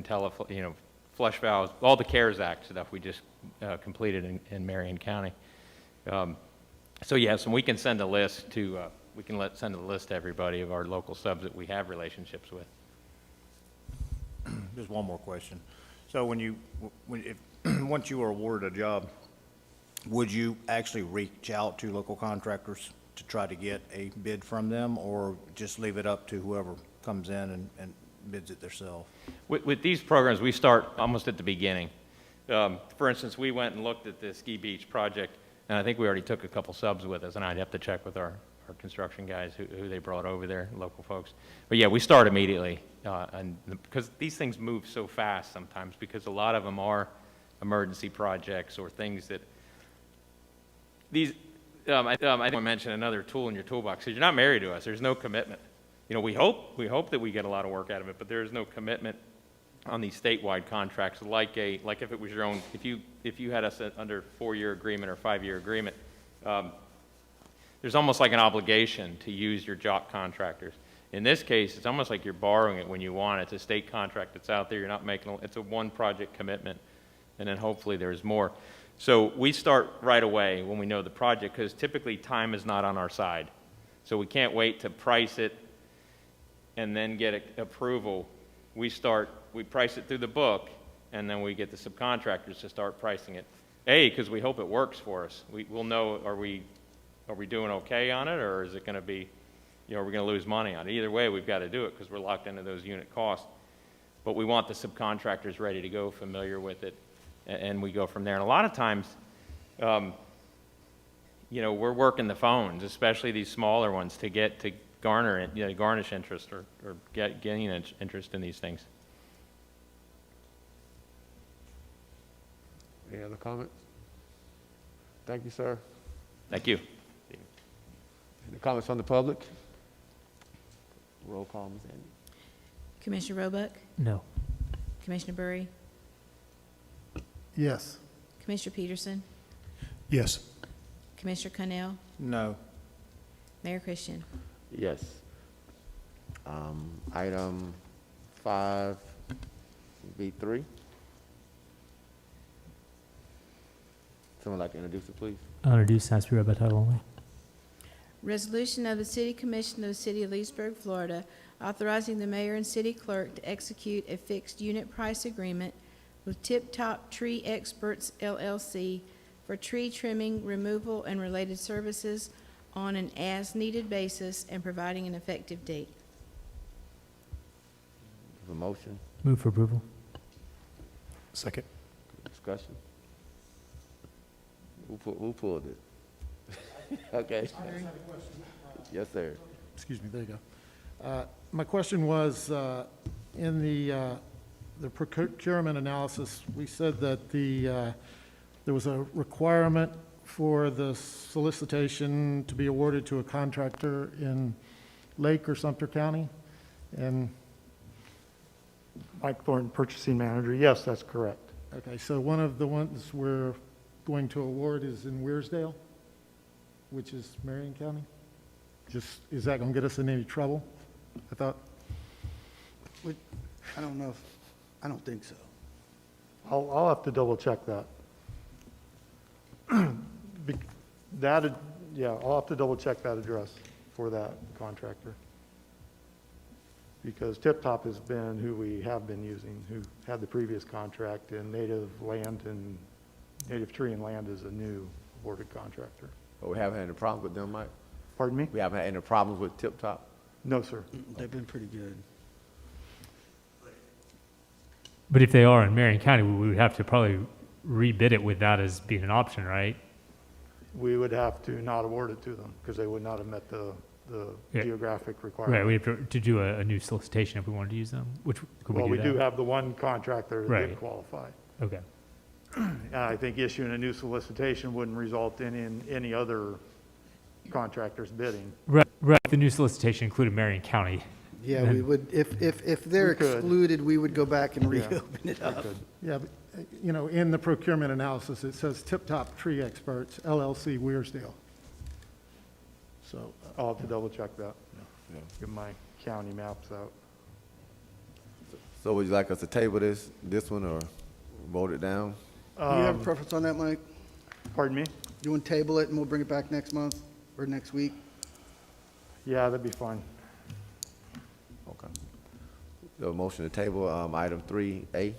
flush valves, all the CARES Act stuff we just completed in Marion County. So yes, and we can send a list to send a list to everybody of our local subs that we have relationships with. Just one more question. So once you are awarded a job, would you actually reach out to local contractors to try to get a bid from them, or just leave it up to whoever comes in and bids it themselves? With these programs, we start almost at the beginning. For instance, we went and looked at the Ski Beach project, and I think we already took a couple subs with us, and I'd have to check with our construction guys who they brought over there, local folks. But yeah, we start immediately, because these things move so fast sometimes, because a lot of them are emergency projects or things that I think I mentioned another tool in your toolbox, because you're not married to us. There's no commitment. We hope that we get a lot of work out of it, but there is no commitment on these statewide contracts, like if it was your own, if you had us under 4-year agreement or 5-year agreement, there's almost like an obligation to use your jock contractors. In this case, it's almost like you're borrowing it when you want it. It's a state contract that's out there. You're not making it's a one project commitment, and then hopefully there's more. So we start right away when we know the project, because typically time is not on our side. So we can't wait to price it and then get approval. We price it through the book, and then we get the subcontractors to start pricing it. A, because we hope it works for us. We'll know, are we doing okay on it, or is it going to be, are we going to lose money on it? Either way, we've got to do it because we're locked into those unit costs. But we want the subcontractors ready to go, familiar with it, and we go from there. And a lot of times, we're working the phones, especially these smaller ones, to garnish interest or gain interest in these things. Any other comments? Thank you, sir. Thank you. Any comments from the public? Roll call, Ms. Andy. Commissioner Roebuck, No. Commissioner Burry, Yes. Commissioner Peterson, Yes. Commissioner Connell, No. Mayor Christian. Yes. Item 5B3. Someone like to introduce it, please? I'll introduce, has to be read by title only. Resolution of the City Commission of the City of Leesburg, Florida, authorizing the mayor and city clerk to execute a fixed unit price agreement with Tip Top Tree Experts LLC for tree trimming, removal, and related services on an as-needed basis and providing an effective date. A motion, Move for approval. Second. discussion? Who pulled it? Okay. Yes, sir. Excuse me, there you go. My question was, in the procurement analysis, we said that there was a requirement for the solicitation to be awarded to a contractor in Lake or Sumter County, and Mike Thornton, purchasing manager. Yes, that's correct. okay, so one of the ones we're going to award is in Weirsdale, which is Marion County. Is that going to get us in any trouble? I thought, I don't know I don't think so. I'll have to double check that. I'll have to double check that address for that contractor. Because Tip Top has been who we have been using, who had the previous contract, and Native Tree and Land is a new awarded contractor. But we haven't had any problems with them, Mike? Pardon me? We haven't had any problems with Tip Top? No, sir. They've been pretty good. But if they are in Marion County, we would have to probably rebid it with that as being an option, right? We would have to not award it to them because they would not have met the Yeah. geographic requirement. Right, we have to do a new solicitation if we wanted to use them, which, could we Well, do we that? do have the one contractor that Right. did qualify. Okay. And I think issuing a new solicitation wouldn't result in any other contractors bidding. Right, the new solicitation included Marion County. Yeah, we would, if they're We could. excluded, we would go back and Yeah. reopen it up. yeah, but, in the procurement analysis, it says Tip Top Tree Experts LLC Weirsdale. So, I'll have to double check that. Yeah. Get my county maps out. So would you like us to table this one, or vote it down? Do you have a preference on that, Mike? Pardon me? You want to table it and we'll bring it back next month or next week? Yeah, that'd be fine. Okay. The motion to table, item 3A.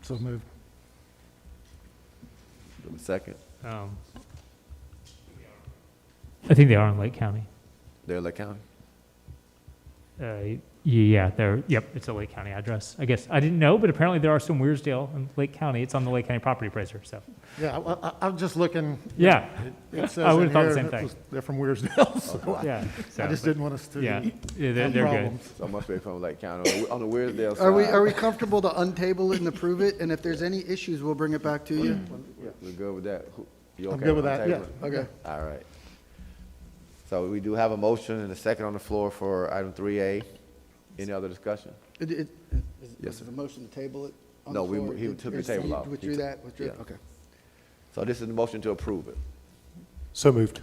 so moved. Do a second. I think they are in Lake County. They're Lake County? Yeah, it's a Lake County address. I guess, I didn't know, but apparently there are some Weirsdale in Lake County. It's on the Lake County property appraiser, so. Yeah, I'm just looking. Yeah, It says I would've in thought the here same that thing. they're from Weirsdale, so yeah. I just didn't want us to Yeah, have they're good. problems. So it must be from Lake County. On the Weirsdale side. Are we comfortable to untable it and approve it? And if there's any issues, we'll bring it back to you? We're good with that? You I'm okay good with that, untabling? yeah. Okay. All right. So we do have a motion and a second on the floor for item 3A. Any other discussion? Is Yes, sir. the motion to table it on No, the floor? he took the table off. Withdrew that? Withdrew? Yeah. Okay. So this is the motion to approve it. So moved.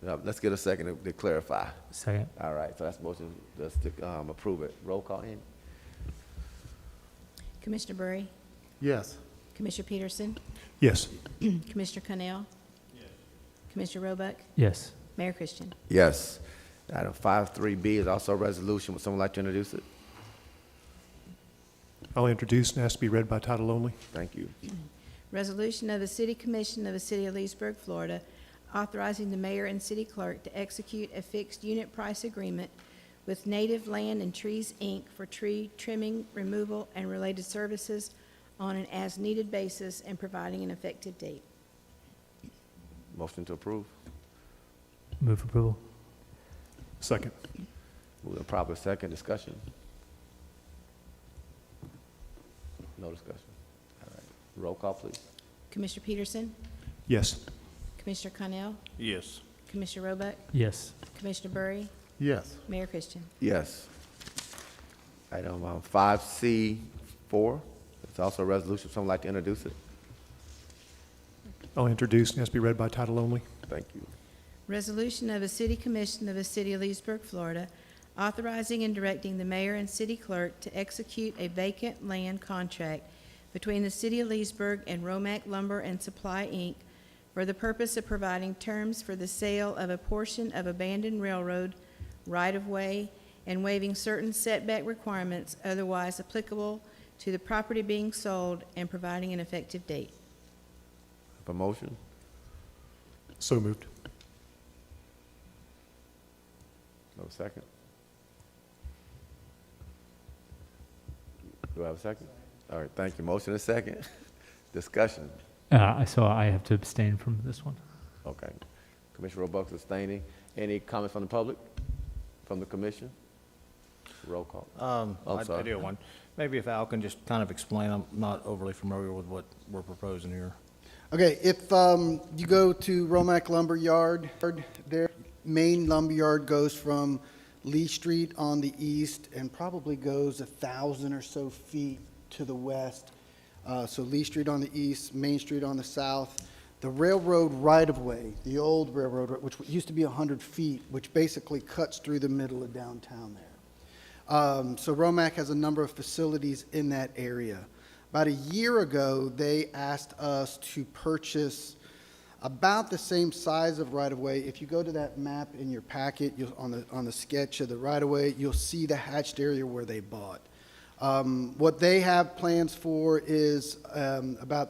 Now, let's get a second to clarify. Second. All right, so that's the motion, let's approve it. Roll call in. Commissioner Burry, Yes. Commissioner Peterson, Yes. Commissioner Connell, Commissioner Roebuck, Yes. Mayor Christian. Yes. Item 5.3B is also a resolution. Would someone like to introduce it? I'll introduce and ask to be read by title only. Thank you. Resolution of the City Commission of the City of Leesburg, Florida, authorizing the mayor and city clerk to execute a fixed unit price agreement with Native Land and Trees, Inc. for tree trimming, removal, and related services on an as-needed basis and providing an effective date. Motion to approve. Move approval. Second. Move in proper second. Discussion. No discussion. All right. Roll call, please. Commissioner Peterson? Yes. Commissioner Connell? Yes. Commissioner Roebuck? Yes. Commissioner Burry? Yes. Mayor Christian? Yes. Item 5C4. It's also a resolution. Someone like to introduce it? I'll introduce and ask to be read by title only. Thank you. Resolution of the City Commission of the City of Leesburg, Florida, authorizing and directing the mayor and city clerk to execute a vacant land contract between the City of Leesburg and Romac Lumber and Supply, Inc. for the purpose of providing terms for the sale of a portion of abandoned railroad right-of-way and waiving certain setback requirements otherwise applicable to the property being sold and providing an effective date. Have a motion? So moved. No second? Do I have a second? All right, thank you. Motion and second. Discussion. So I have to abstain from this one. Okay. Commissioner Roebuck abstaining. Any comments from the public? From the commission? Roll call. I sorry. do have one. Maybe if Al can just kind of explain, I'm not overly familiar with what we're proposing here. Okay, if you go to Romac Lumber Yard, their main lumber yard goes from Lee Street on the east and probably goes 1,000 or so feet to the west. So Lee Street on the east, Main Street on the south. The railroad right-of-way, the old railroad, which used to be 100 feet, which basically cuts through the middle of downtown there. So Romac has a number of facilities in that area. About a year ago, they asked us to purchase about the same size of right-of-way. If you go to that map in your packet, on the sketch of the right-of-way, you'll see the hatched area where they bought. What they have plans for is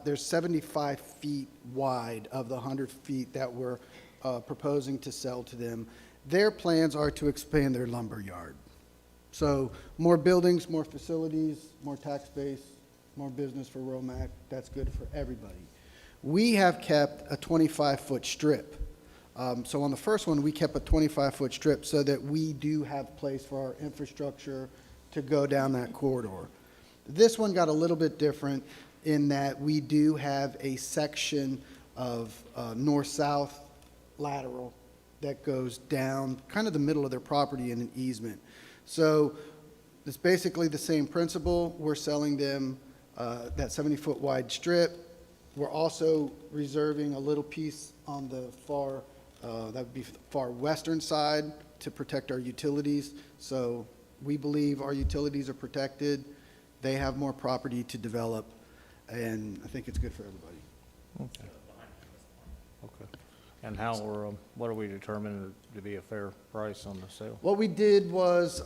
there's 75 feet wide of the 100 feet that we're proposing to sell to them. Their plans are to expand their lumber yard. So more buildings, more facilities, more tax base, more business for Romac. That's good for everybody. We have kept a 25-foot strip. So on the first one, we kept a 25-foot strip so that we do have place for our infrastructure to go down that corridor. This one got a little bit different in that we do have a section of north-south lateral that goes down kind of the middle of their property in an easement. So it's basically the same principle. We're selling them that 70-foot wide strip. We're also reserving a little piece on the far, that would be the far western side to protect our utilities. So we believe our utilities are protected. They have more property to develop, and I think it's good for everybody. Okay. And what are we determining to be a fair price on the sale? What we did was,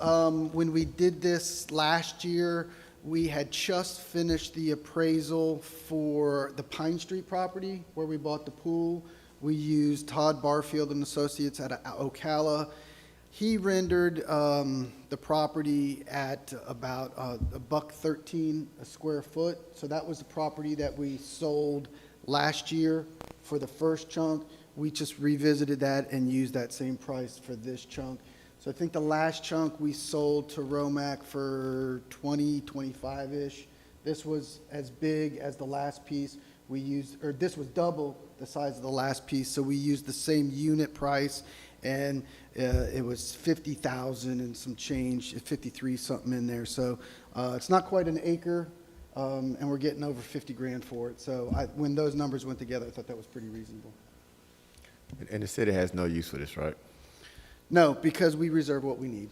when we did this last year, we had just finished the appraisal for the Pine Street property where we bought the pool. We used Todd Barfield and Associates at Ocala. He rendered the property at about $113 a square foot. So that was the property that we sold last year for the first chunk. We just revisited that and used that same price for this chunk. So I think the last chunk we sold to Romac for 25-ish. This was as big as the last piece we used, or this was double the size of the last piece. So we used the same unit price, and it was 50,000 and some change, 53 something in there. So it's not quite an acre, and we're getting over 50 grand for it. So when those numbers went together, I thought that was pretty reasonable. And the city has no use for this, right? No, because we reserve what we need.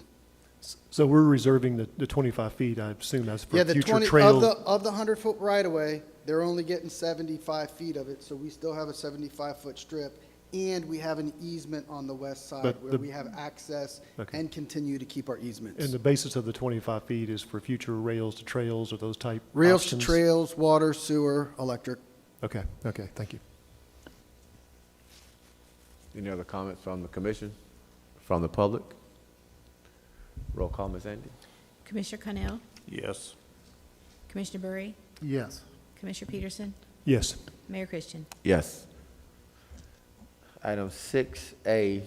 So we're reserving the 25 feet, I assume that's for Yeah, the future 20, trail. of the 100-foot right-of-way, they're only getting 75 feet of it, so we still have a 75-foot strip and we have an easement on the west side But where the- we have access Okay. and continue to keep our easements. And the basis of the 25 feet is for future rails to trails or those type Rails to options? trails, water, sewer, electric. Okay, thank you. Any other comments from the commission, from the public? Roll call, Ms. Andy? Commissioner Connell, Yes. Commissioner Burry, Yes. Commissioner Peterson, Yes. Mayor Christian. Yes. Item 6A,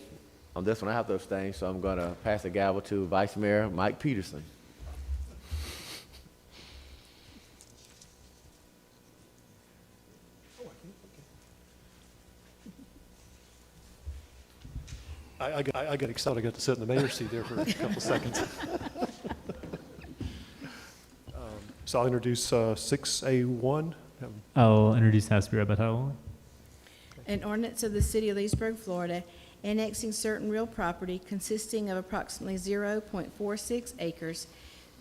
on this one I have to abstain, so I'm going to pass the gavel to Vice Mayor Mike Peterson. I got excited. I got to sit in the mayor's seat there for a couple seconds. So I'll introduce 6A1. I'll introduce House Bill by title only. An ordinance of the City of Leesburg, Florida, annexing certain real property consisting of approximately 0.46 acres,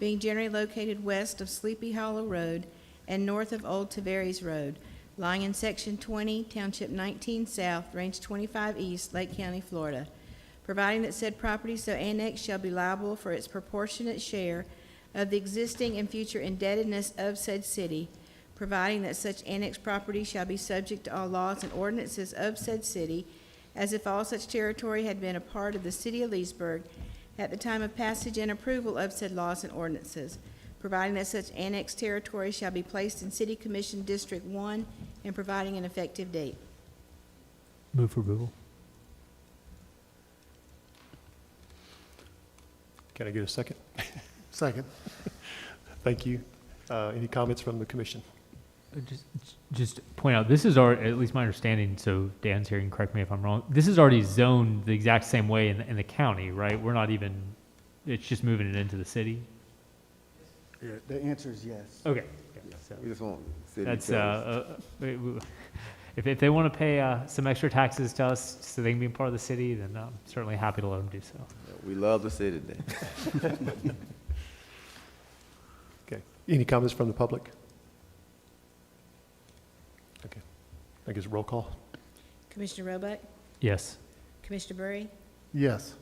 being generally located west of Sleepy Hollow Road and north of Old Tavares Road, lying in Section 20, Township 19 South, Range 25 East, Lake County, Florida, providing that said property so annexed shall be liable for its proportionate share of the existing and future indebtedness of said city, providing that such annexed property shall be subject to all laws and ordinances of said city, as if all such territory had been a part of the City of Leesburg at the time of passage and approval of said laws and ordinances, providing that such annexed territory shall be placed in City Commission District 1, and providing an effective date. Move for approval. Can I get a second? Second. Thank you. Any comments from the commission? Just point out, this is already, at least my understanding, so Dan's here, and correct me if I'm wrong, this is already zoned the exact same way in the county, right? We're not even, it's just moving it into the city? The answer is yes. Okay. So We just want city that's, utilities. if they want to pay some extra taxes to us so they can be part of the city, then I'm certainly happy to let them do so. We love the city then. Okay. Any comments from the public? Okay. I guess roll call. Commissioner Roebuck, Yes. Commissioner Burry, Yes.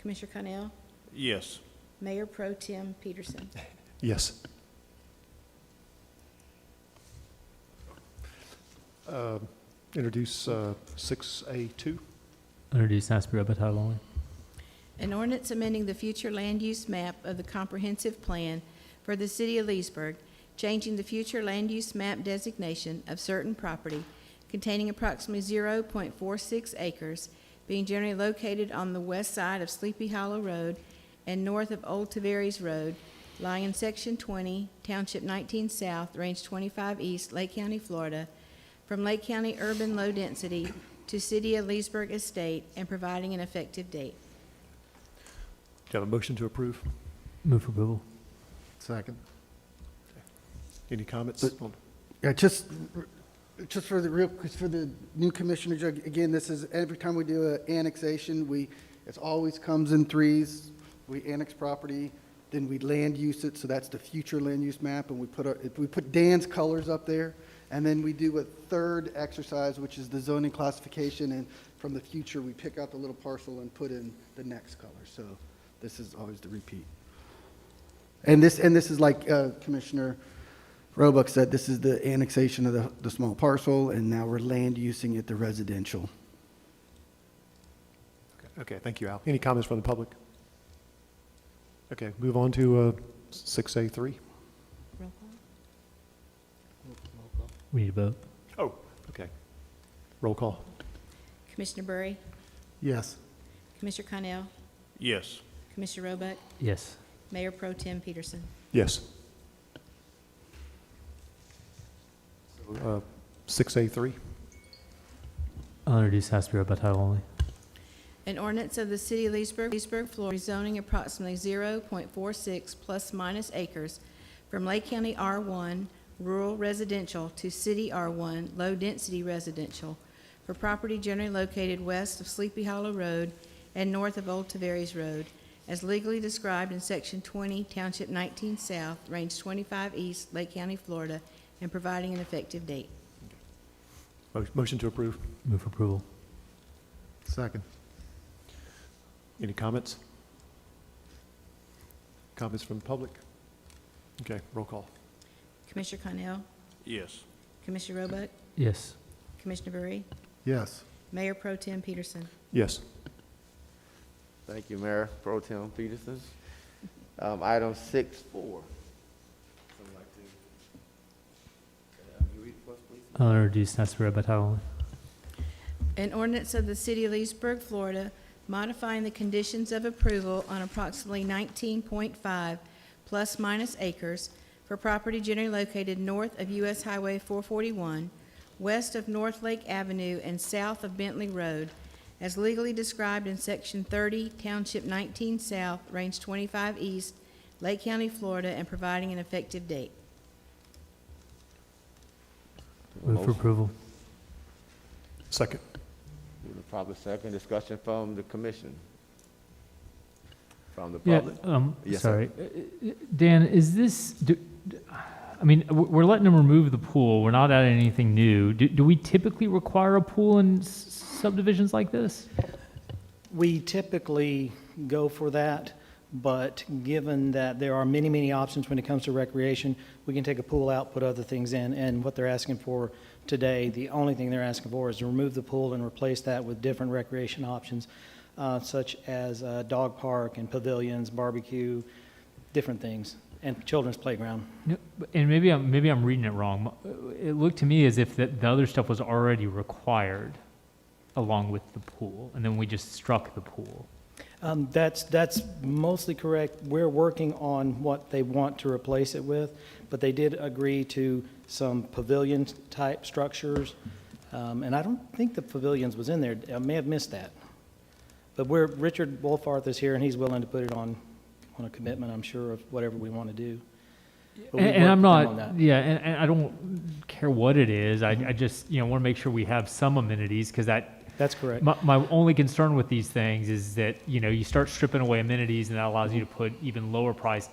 Commissioner Connell, Yes. Mayor Pro Tem Peterson. Yes. Introduce 6A2. Introduce House Bill by title only. An ordinance amending the future land use map of the comprehensive plan for the City of Leesburg, changing the future land use map designation of certain property containing approximately 0.46 acres, being generally located on the west side of Sleepy Hollow Road and north of Old Tavares Road, lying in Section 20, Township 19 South, Range 25 East, Lake County, Florida, from Lake County urban low density to City of Leesburg Estate, and providing an effective date. Do you have a motion to approve? Move for approval. Second. Any comments? But- Yeah, just for the new commissioners, again, this is, every time we do an annexation, it always comes in threes. We annex property, then we land use it, so that's the future land use map, and we put Dan's colors up there, and then we do a third exercise, which is the zoning classification, and from the future, we pick out the little parcel and put in the next color, so this is always the repeat. And this is like Commissioner Roebuck said, this is the annexation of the small parcel, and now we're land using it the residential. Okay, thank you, Al. Any comments from the public? Okay, move on to 6A3. Roll call. We need a vote. Oh, okay. Roll call. Commissioner Burry, Yes. Commissioner Connell, Yes. Commissioner Roebuck, Yes. Mayor Pro Tem Peterson. Yes. 6A3. I'll introduce House Bill by title only. An ordinance of the City of Leesburg, Florida, rezoning approximately 0.46 plus minus acres from Lake County R1 rural residential to City R1 low-density residential for property generally located west of Sleepy Hollow Road and north of Old Tavares Road, as legally described in Section 20, Township 19 South, Range 25 East, Lake County, Florida, and providing an effective date. Motion to approve. Move for approval. Second. Any comments? Comments from the public? Okay, roll call. Commissioner Connell, Yes. Commissioner Roebuck, Yes. Commissioner Berry, Yes. Mayor Pro Tem Peterson. Yes. Thank you, Mayor Pro Tem Peterson. Item 6.4. Someone like to, you read it for us, please? I'll introduce and ask for read by title only. An ordinance of the City of Leesburg, Florida, modifying the conditions of approval on approximately 19.5 plus minus acres for property generally located north of U.S. Highway 441, west of North Lake Avenue, and south of Bentley Road, as legally described in Section 30, Township 19 South, Range 25 East, Lake County, Florida, and providing an effective date. Move for approval. Second. Move to proper second. Discussion from the commission. From the Yeah, public. Yes, sir. sorry. Dan, is this, I mean, we're letting them remove the pool. We're not adding anything new. Do we typically require a pool in subdivisions like this? We typically go for that, but given that there are many, many options when it comes to recreation, we can take a pool out, put other things in, and what they're asking for today, the only thing they're asking for is to remove the pool and replace that with different recreation options, such as a dog park and pavilions, barbecue, different things, and children's playground. No, and maybe I'm reading it wrong. It looked to me as if the other stuff was already required along with the pool, and then we just struck the pool. That's mostly correct. We're working on what they want to replace it with, but they did agree to some pavilion-type structures, and I don't think the pavilions was in there. I may have missed that. But Richard Wolfarth is here, and he's willing to put it on a commitment, I'm sure, of whatever we want to do. But we And worked I'm with them on not, that. yeah, and I don't care what it is. I just, want to make sure we have some amenities, because That's correct. my only concern with these things is that, you start stripping away amenities, and that allows you to put even lower priced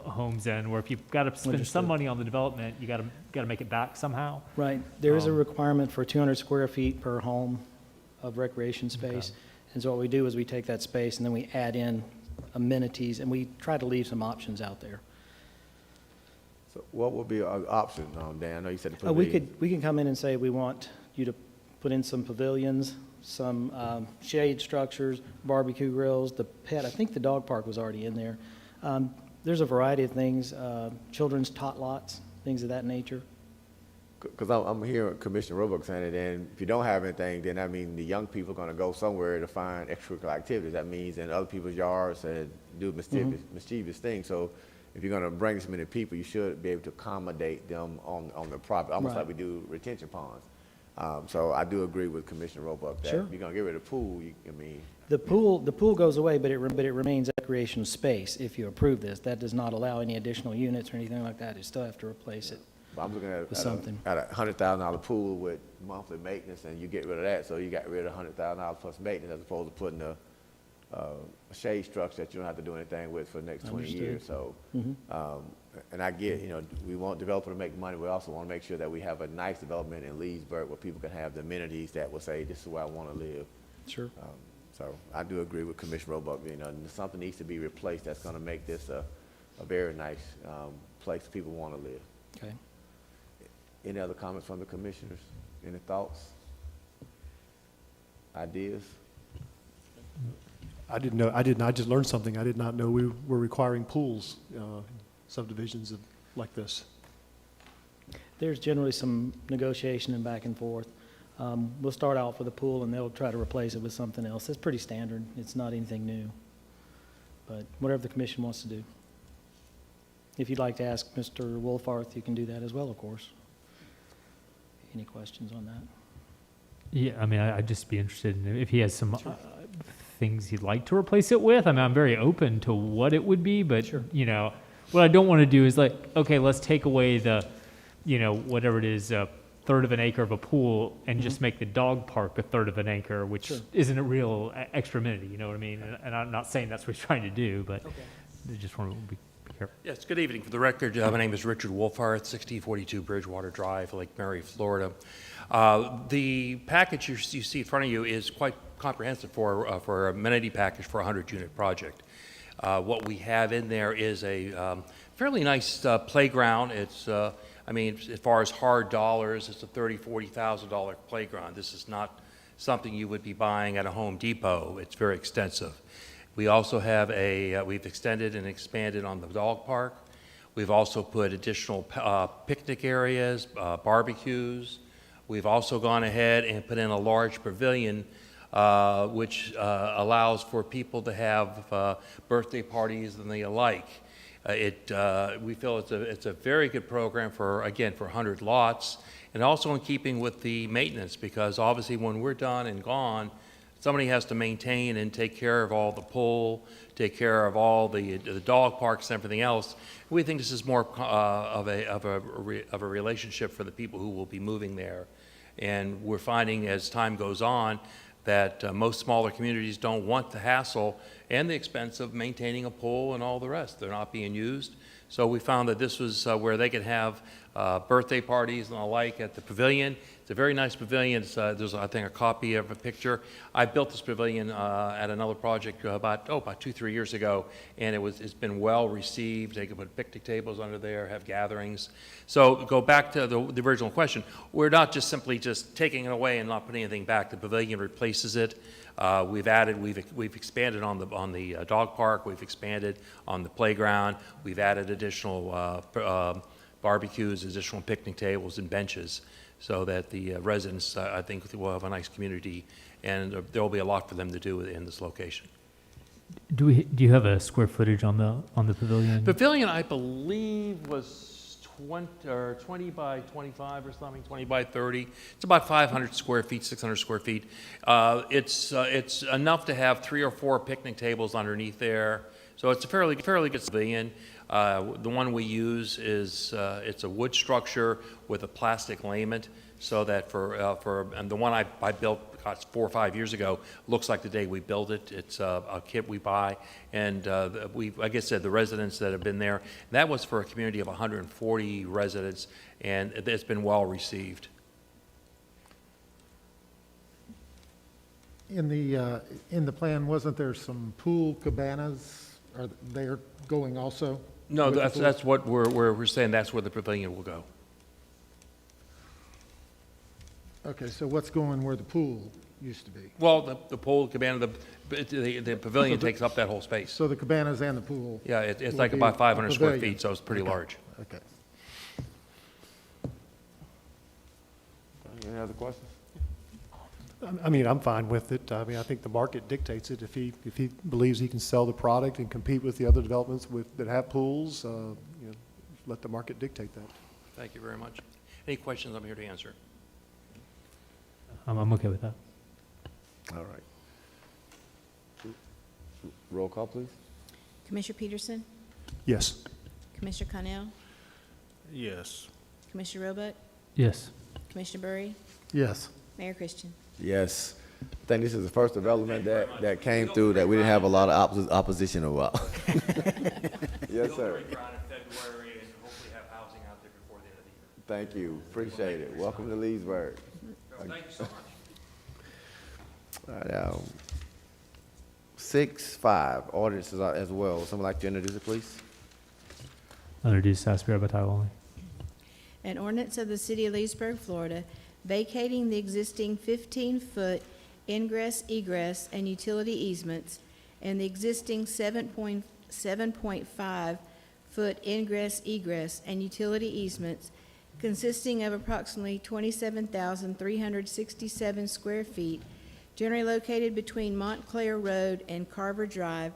homes in, where if you've got to spend Understood. some money on the development, you got to make it back somehow. Right. There is a requirement for 200 square feet per home of recreation space. And so what we do is we take that space and then we add in amenities, and we try to leave some options out there. So what would be an option, Dan? I know you said the We pavilion. can come in and say, we want you to put in some pavilions, some shade structures, barbecue grills, the pet, I think the dog park was already in there. There's a variety of things, children's tot lots, things of that nature. Because I'm hearing Commissioner Roebuck saying it, and if you don't have anything, then that means the young people are going to go somewhere to find extracurricular activities. That means in other people's yards and do mischievous things. So if you're going to bring this many people, you should be able to accommodate them on the property, almost Right. like we do retention ponds. So I do agree with Commissioner Roebuck that Sure. if you're going to get rid of the pool, The pool goes away, but it remains recreational space if you approve this. That does not allow any additional units or anything like that. You still have to replace it. I'm looking at With something. at a $100,000 pool with monthly maintenance, and you get rid of that, so you got rid of $100,000 plus maintenance, as opposed to putting a shade structure that you don't have to do anything with for the next 20 Understood. years. So, and I get, we want developer to make money. We also want to make sure that we have a nice development in Leesburg where people can have the amenities that will say, this is where I want to live. Sure. So I do agree with Commissioner Roebuck. Something needs to be replaced that's going to make this a very nice place people want to live. Okay. Any other comments from the commissioners? Any thoughts? Ideas? I just learned something. I did not know we were requiring pools, subdivisions like this. There's generally some negotiation and back and forth. We'll start out for the pool, and they'll try to replace it with something else. It's pretty standard. It's not anything new. But whatever the commission wants to do. If you'd like to ask Mr. Wolfarth, you can do that as well, of course. Any questions on that? Yeah, I mean, I'd just be interested in if he has some things he'd like to replace it with. I mean, I'm very open to what it would be, but, what I don't want to do is okay, let's take away the, whatever it is, a third of an acre of a pool and just make the dog park a third of an acre, which Sure. isn't a real extra amenity, you know what I mean? And I'm not saying that's what he's trying to do, but I just want to be here. Yes, good evening. For the record, my name is Richard Wolfhard, 1642 Bridgewater Drive, Lake Mary, Florida. The package you see in front of you is quite comprehensive for an amenity package for a 100-unit project. What we have in there is a fairly nice playground. It's, I mean, as far as hard dollars, it's a $30,000, $40,000 playground. This is not something you would be buying at a Home Depot. It's very extensive. We also have we've extended and expanded on the dog park. We've also put additional picnic areas, barbecues. We've also gone ahead and put in a large pavilion, which allows for people to have birthday parties and the like. We feel it's a very good program for 100 lots, and also in keeping with the maintenance, because obviously when we're done and gone, somebody has to maintain and take care of all the pool, take care of all the dog parks and everything else. We think this is more of a relationship for the people who will be moving there. And we're finding as time goes on that most smaller communities don't want the hassle and the expense of maintaining a pool and all the rest. They're not being used. So we found that this was where they could have birthday parties and the like at the pavilion. It's a very nice pavilion. There's, I think, a copy of a picture. I built this pavilion at another project about 2-3 years ago, and it's been well received. They can put picnic tables under there, have gatherings. So go back to the original question. We're not just simply taking it away and not putting anything back. The pavilion replaces it. We've expanded on the dog park. We've expanded on the playground. We've added additional barbecues, additional picnic tables and benches, so that the residents, I think, will have a nice community, and there will be a lot for them to do in this location. Do you have a square footage on the pavilion? Pavilion, I believe, was 20 by 25 or something, 20 by 30. It's about 500 square feet, 600 square feet. It's enough to have 3 or 4 picnic tables underneath there. So it's a fairly good pavilion. The one we use is it's a wood structure with a plastic layment, so that and the one I built 4 or 5 years ago looks like the day we built it. It's a kit we buy, and like I said, the residents that have been there, that was for a community of 140 residents, and it's been well received. In the plan, wasn't there some pool cabanas? Are they going also? No, that's what we're saying. That's where the pavilion will go. Okay, so what's going where the pool used to be? Well, the pool cabana, the pavilion takes up that whole space. So the cabanas and the pool? Yeah, it's will like be about a 500 square pavilion. feet, so it's pretty large. Okay. Any other questions? I mean, I'm fine with it. I mean, I think the market dictates it. If he believes he can sell the product and compete with the other developments that have pools, let the market dictate that. Thank you very much. Any questions, I'm here to answer. I'm okay with that. All right. Roll call, please. Commissioner Peterson? Yes. Commissioner Connell? Yes. Commissioner Roebuck? Yes. Commissioner Burry? Yes. Mayor Christian? Yes. I think this is the first development that came through that we didn't have a lot of opposition about. Yes, sir. In February, and hopefully have housing out there before the end of the year. Thank you. Appreciate it. Welcome to Leesburg. Thank you so much. All right, 6-5, ordinances as well. Would someone like to introduce it, please? I'll introduce Asbury by title only. An ordinance of the City of Leesburg, Florida, vacating the existing 15-foot ingress, egress, and utility easements and the existing 7.5-foot ingress, egress, and utility easements consisting of approximately 27,367 square feet, generally located between Montclair Road and Carver Drive,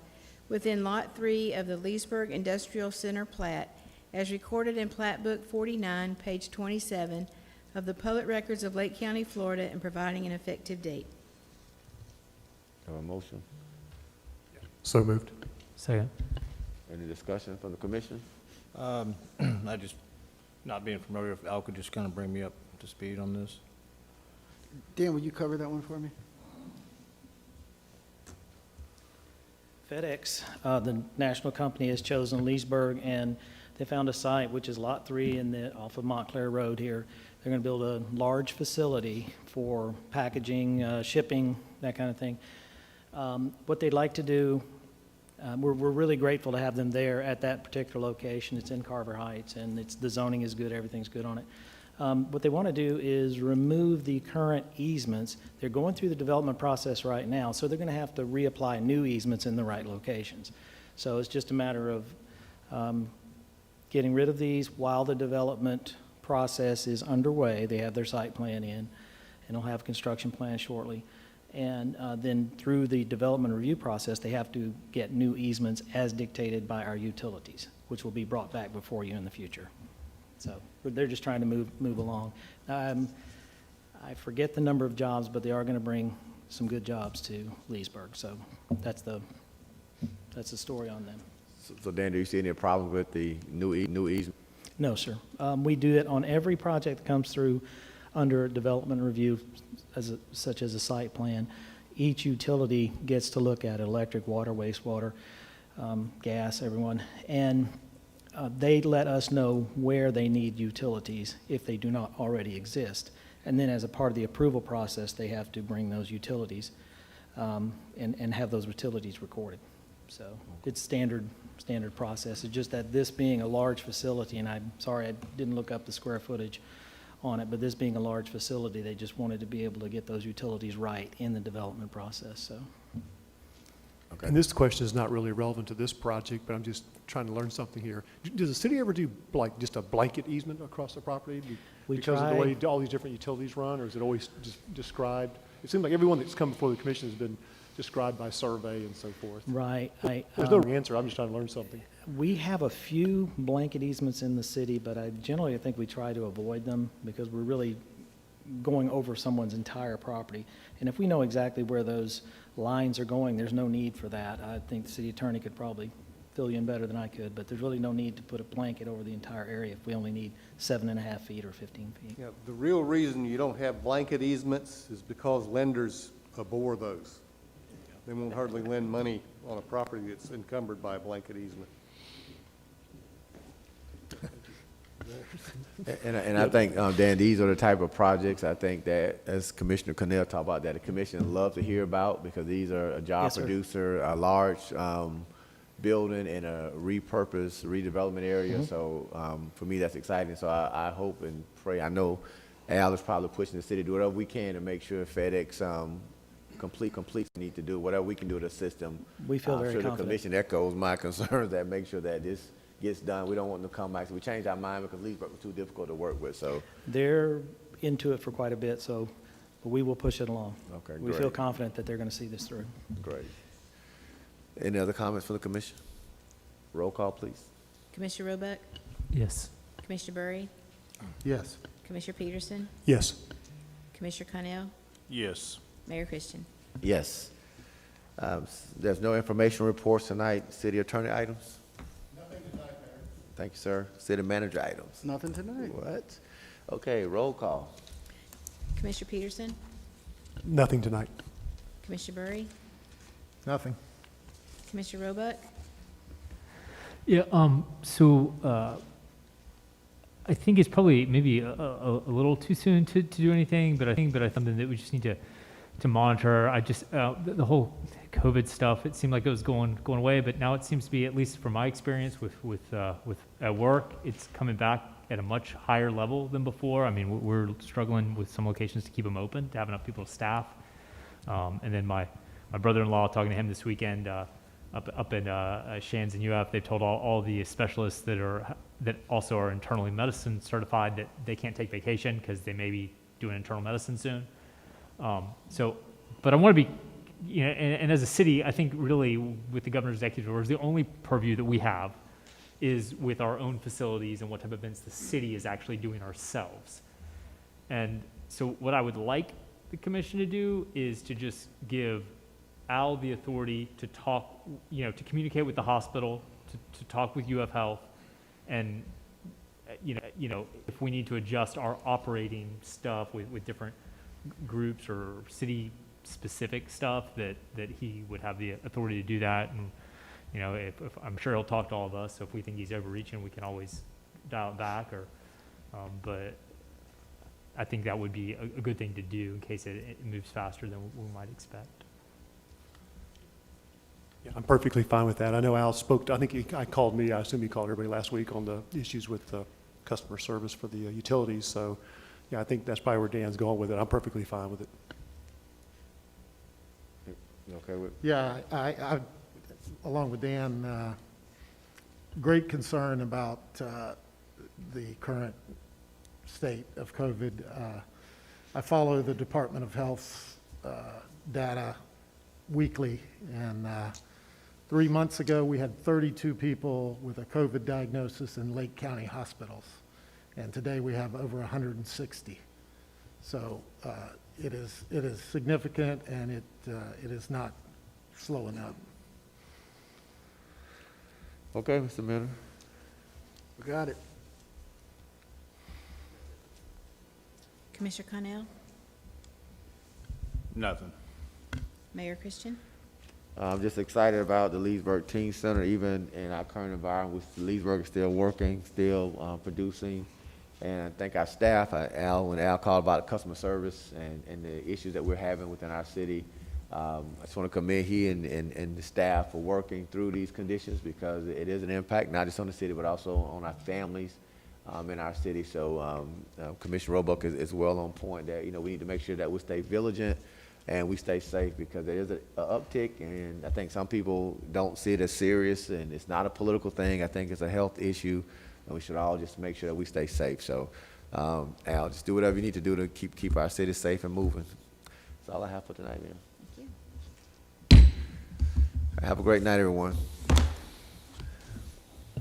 within Lot 3 of the Leesburg Industrial Center plat, as recorded in Plat Book 49, page 27 of the Public Records of Lake County, Florida, and providing an effective date. Have a motion? So moved. Second. Any discussion from the commission? I just, not being familiar, if Al could just kind of bring me up to speed on this. Dan, will you cover that one for me? FedEx, the national company, has chosen Leesburg, and they found a site, which is Lot 3 off of Montclair Road here. They're going to build a large facility for packaging, shipping, that kind of thing. What they'd like to do, we're really grateful to have them there at that particular location. It's in Carver Heights, and the zoning is good, everything's good on it. What they want to do is remove the current easements. They're going through the development process right now, so they're going to have to reapply new easements in the right locations. So it's just a matter of getting rid of these while the development process is underway. They have their site plan in, and they'll have construction plans shortly. And then through the development review process, they have to get new easements as dictated by our utilities, which will be brought back before you in the future. So they're just trying to move along. I forget the number of jobs, but they are going to bring some good jobs to Leesburg. So that's the story on them. So Dan, do you see any problems with the new easement? No, sir. We do it on every project that comes through under development review, such as a site plan. Each utility gets to look at it, electric, water, wastewater, gas, everyone. And they let us know where they need utilities if they do not already exist. And then as a part of the approval process, they have to bring those utilities and have those utilities recorded. So it's standard process. It's just that this being a large facility, and I'm sorry I didn't look up the square footage on it, but this being a large facility, they just wanted to be able to get those utilities right in the development process. So. Okay. And this question is not really relevant to this project, but I'm just trying to learn something here. Does the city ever do like just a blanket easement across the property because of the way all these different utilities run, or is it always just described? It seems like everyone that's come before the commission has been described by survey and so forth. Right. There's no answer. I'm just trying to learn something. We have a few blanket easements in the city, but I think we try to avoid them because we're really going over someone's entire property. And if we know exactly where those lines are going, there's no need for that. I think the city attorney could probably fill you in better than I could, but there's really no need to put a blanket over the entire area if we only need 7.5 feet or 15 feet. Yeah, the real reason you don't have blanket easements is because lenders abhor those. They won't hardly lend money on a property that's encumbered by a blanket easement. And I think, Dan, these are the type of projects I think that, as Commissioner Cornell talked about, that the commission loves to hear about because these are a job Yes, sir. producer, a large building in a repurposed redevelopment area. So for me, that's exciting. So I hope and pray. I know Al is probably pushing the city to do whatever we can to make sure FedEx completes need to do whatever we can do to assist them. We feel very I'm sure the confident. commission echoes my concerns that make sure that this gets done. We don't want them to come back. So we changed our mind because Leesburg was too difficult to work with. So They're into it for quite a bit, so we will push it along. Okay, We great. feel confident that they're going to see this through. great. Any other comments from the commission? Roll call, please. Commissioner Roebuck, Yes. Commissioner Burry, Yes. Commissioner Peterson, Yes. Commissioner Connell, Yes. Mayor Christian. Yes. There's no information reports tonight. City attorney items? Nothing tonight, Mayor. Thank you, sir. City manager items? Nothing tonight. What? Okay, roll call. Commissioner Peterson, Nothing tonight. Commissioner Burry, Nothing. Commissioner Roebuck, Yeah, I think it's probably maybe a little too soon to do anything, but I think something that we just need to monitor. I just, the whole COVID stuff, it seemed like it was going away, but now it seems to be, at least from my experience with at work, it's coming back at a much higher level than before. I mean, we're struggling with some locations to keep them open, to have enough people to staff. And then my brother-in-law, talking to him this weekend, up in Shands and UF, they've told all the specialists that also are internally medicine certified that they can't take vacation because they may be doing internal medicine soon. But I want to be, and as a city, I think really with the governor's executive orders, the only purview that we have is with our own facilities and what type of events the city is actually doing ourselves. And so what I would like the commission to do is to just give Al the authority to talk, to communicate with the hospital, to talk with UF Health, and if we need to adjust our operating stuff with different groups or city specific stuff, that he would have the authority to do that. And, you know, if I'm sure he'll talk to all of us, so if we think he's overreaching, we can always dial it back, or, but I think that would be a good thing to do in case it moves faster than we might expect. Yeah, I'm perfectly fine with that. I know Al spoke, I called me, I assume he called everybody last week on the issues with customer service for the utilities. So, yeah, I think that's probably where Dan's going with it. I'm perfectly fine with it. You okay with? Yeah, I along with Dan, great concern about the current state of COVID. I follow the Department of Health data weekly, and 3 months ago, we had 32 people with a COVID diagnosis in Lake County hospitals, and today we have over 160. So it is significant, and it is not slowing up. Okay, Mr. Miller. We got it. Commissioner Connell? Nothing. Mayor Christian? I'm just excited about the Leesburg Teen Center, even in our current environment, with Leesburg is still working, still producing. And I think our staff, when Al called about customer service and the issues that we're having within our city, I just want to commend he and the staff for working through these conditions, because it is an impact, not just on the city, but also on our families in our city. So Commissioner Roebuck is well on point that, you know, we need to make sure that we stay vigilant and we stay safe, because there is an uptick, and I think some people don't see it as serious, and it's not a political thing. I think it's a health issue, and we should all just make sure that we stay safe. So, Al, just do whatever you need to do to keep our city safe and moving. That's all I have for tonight, man. Thank you. Have a great night, everyone.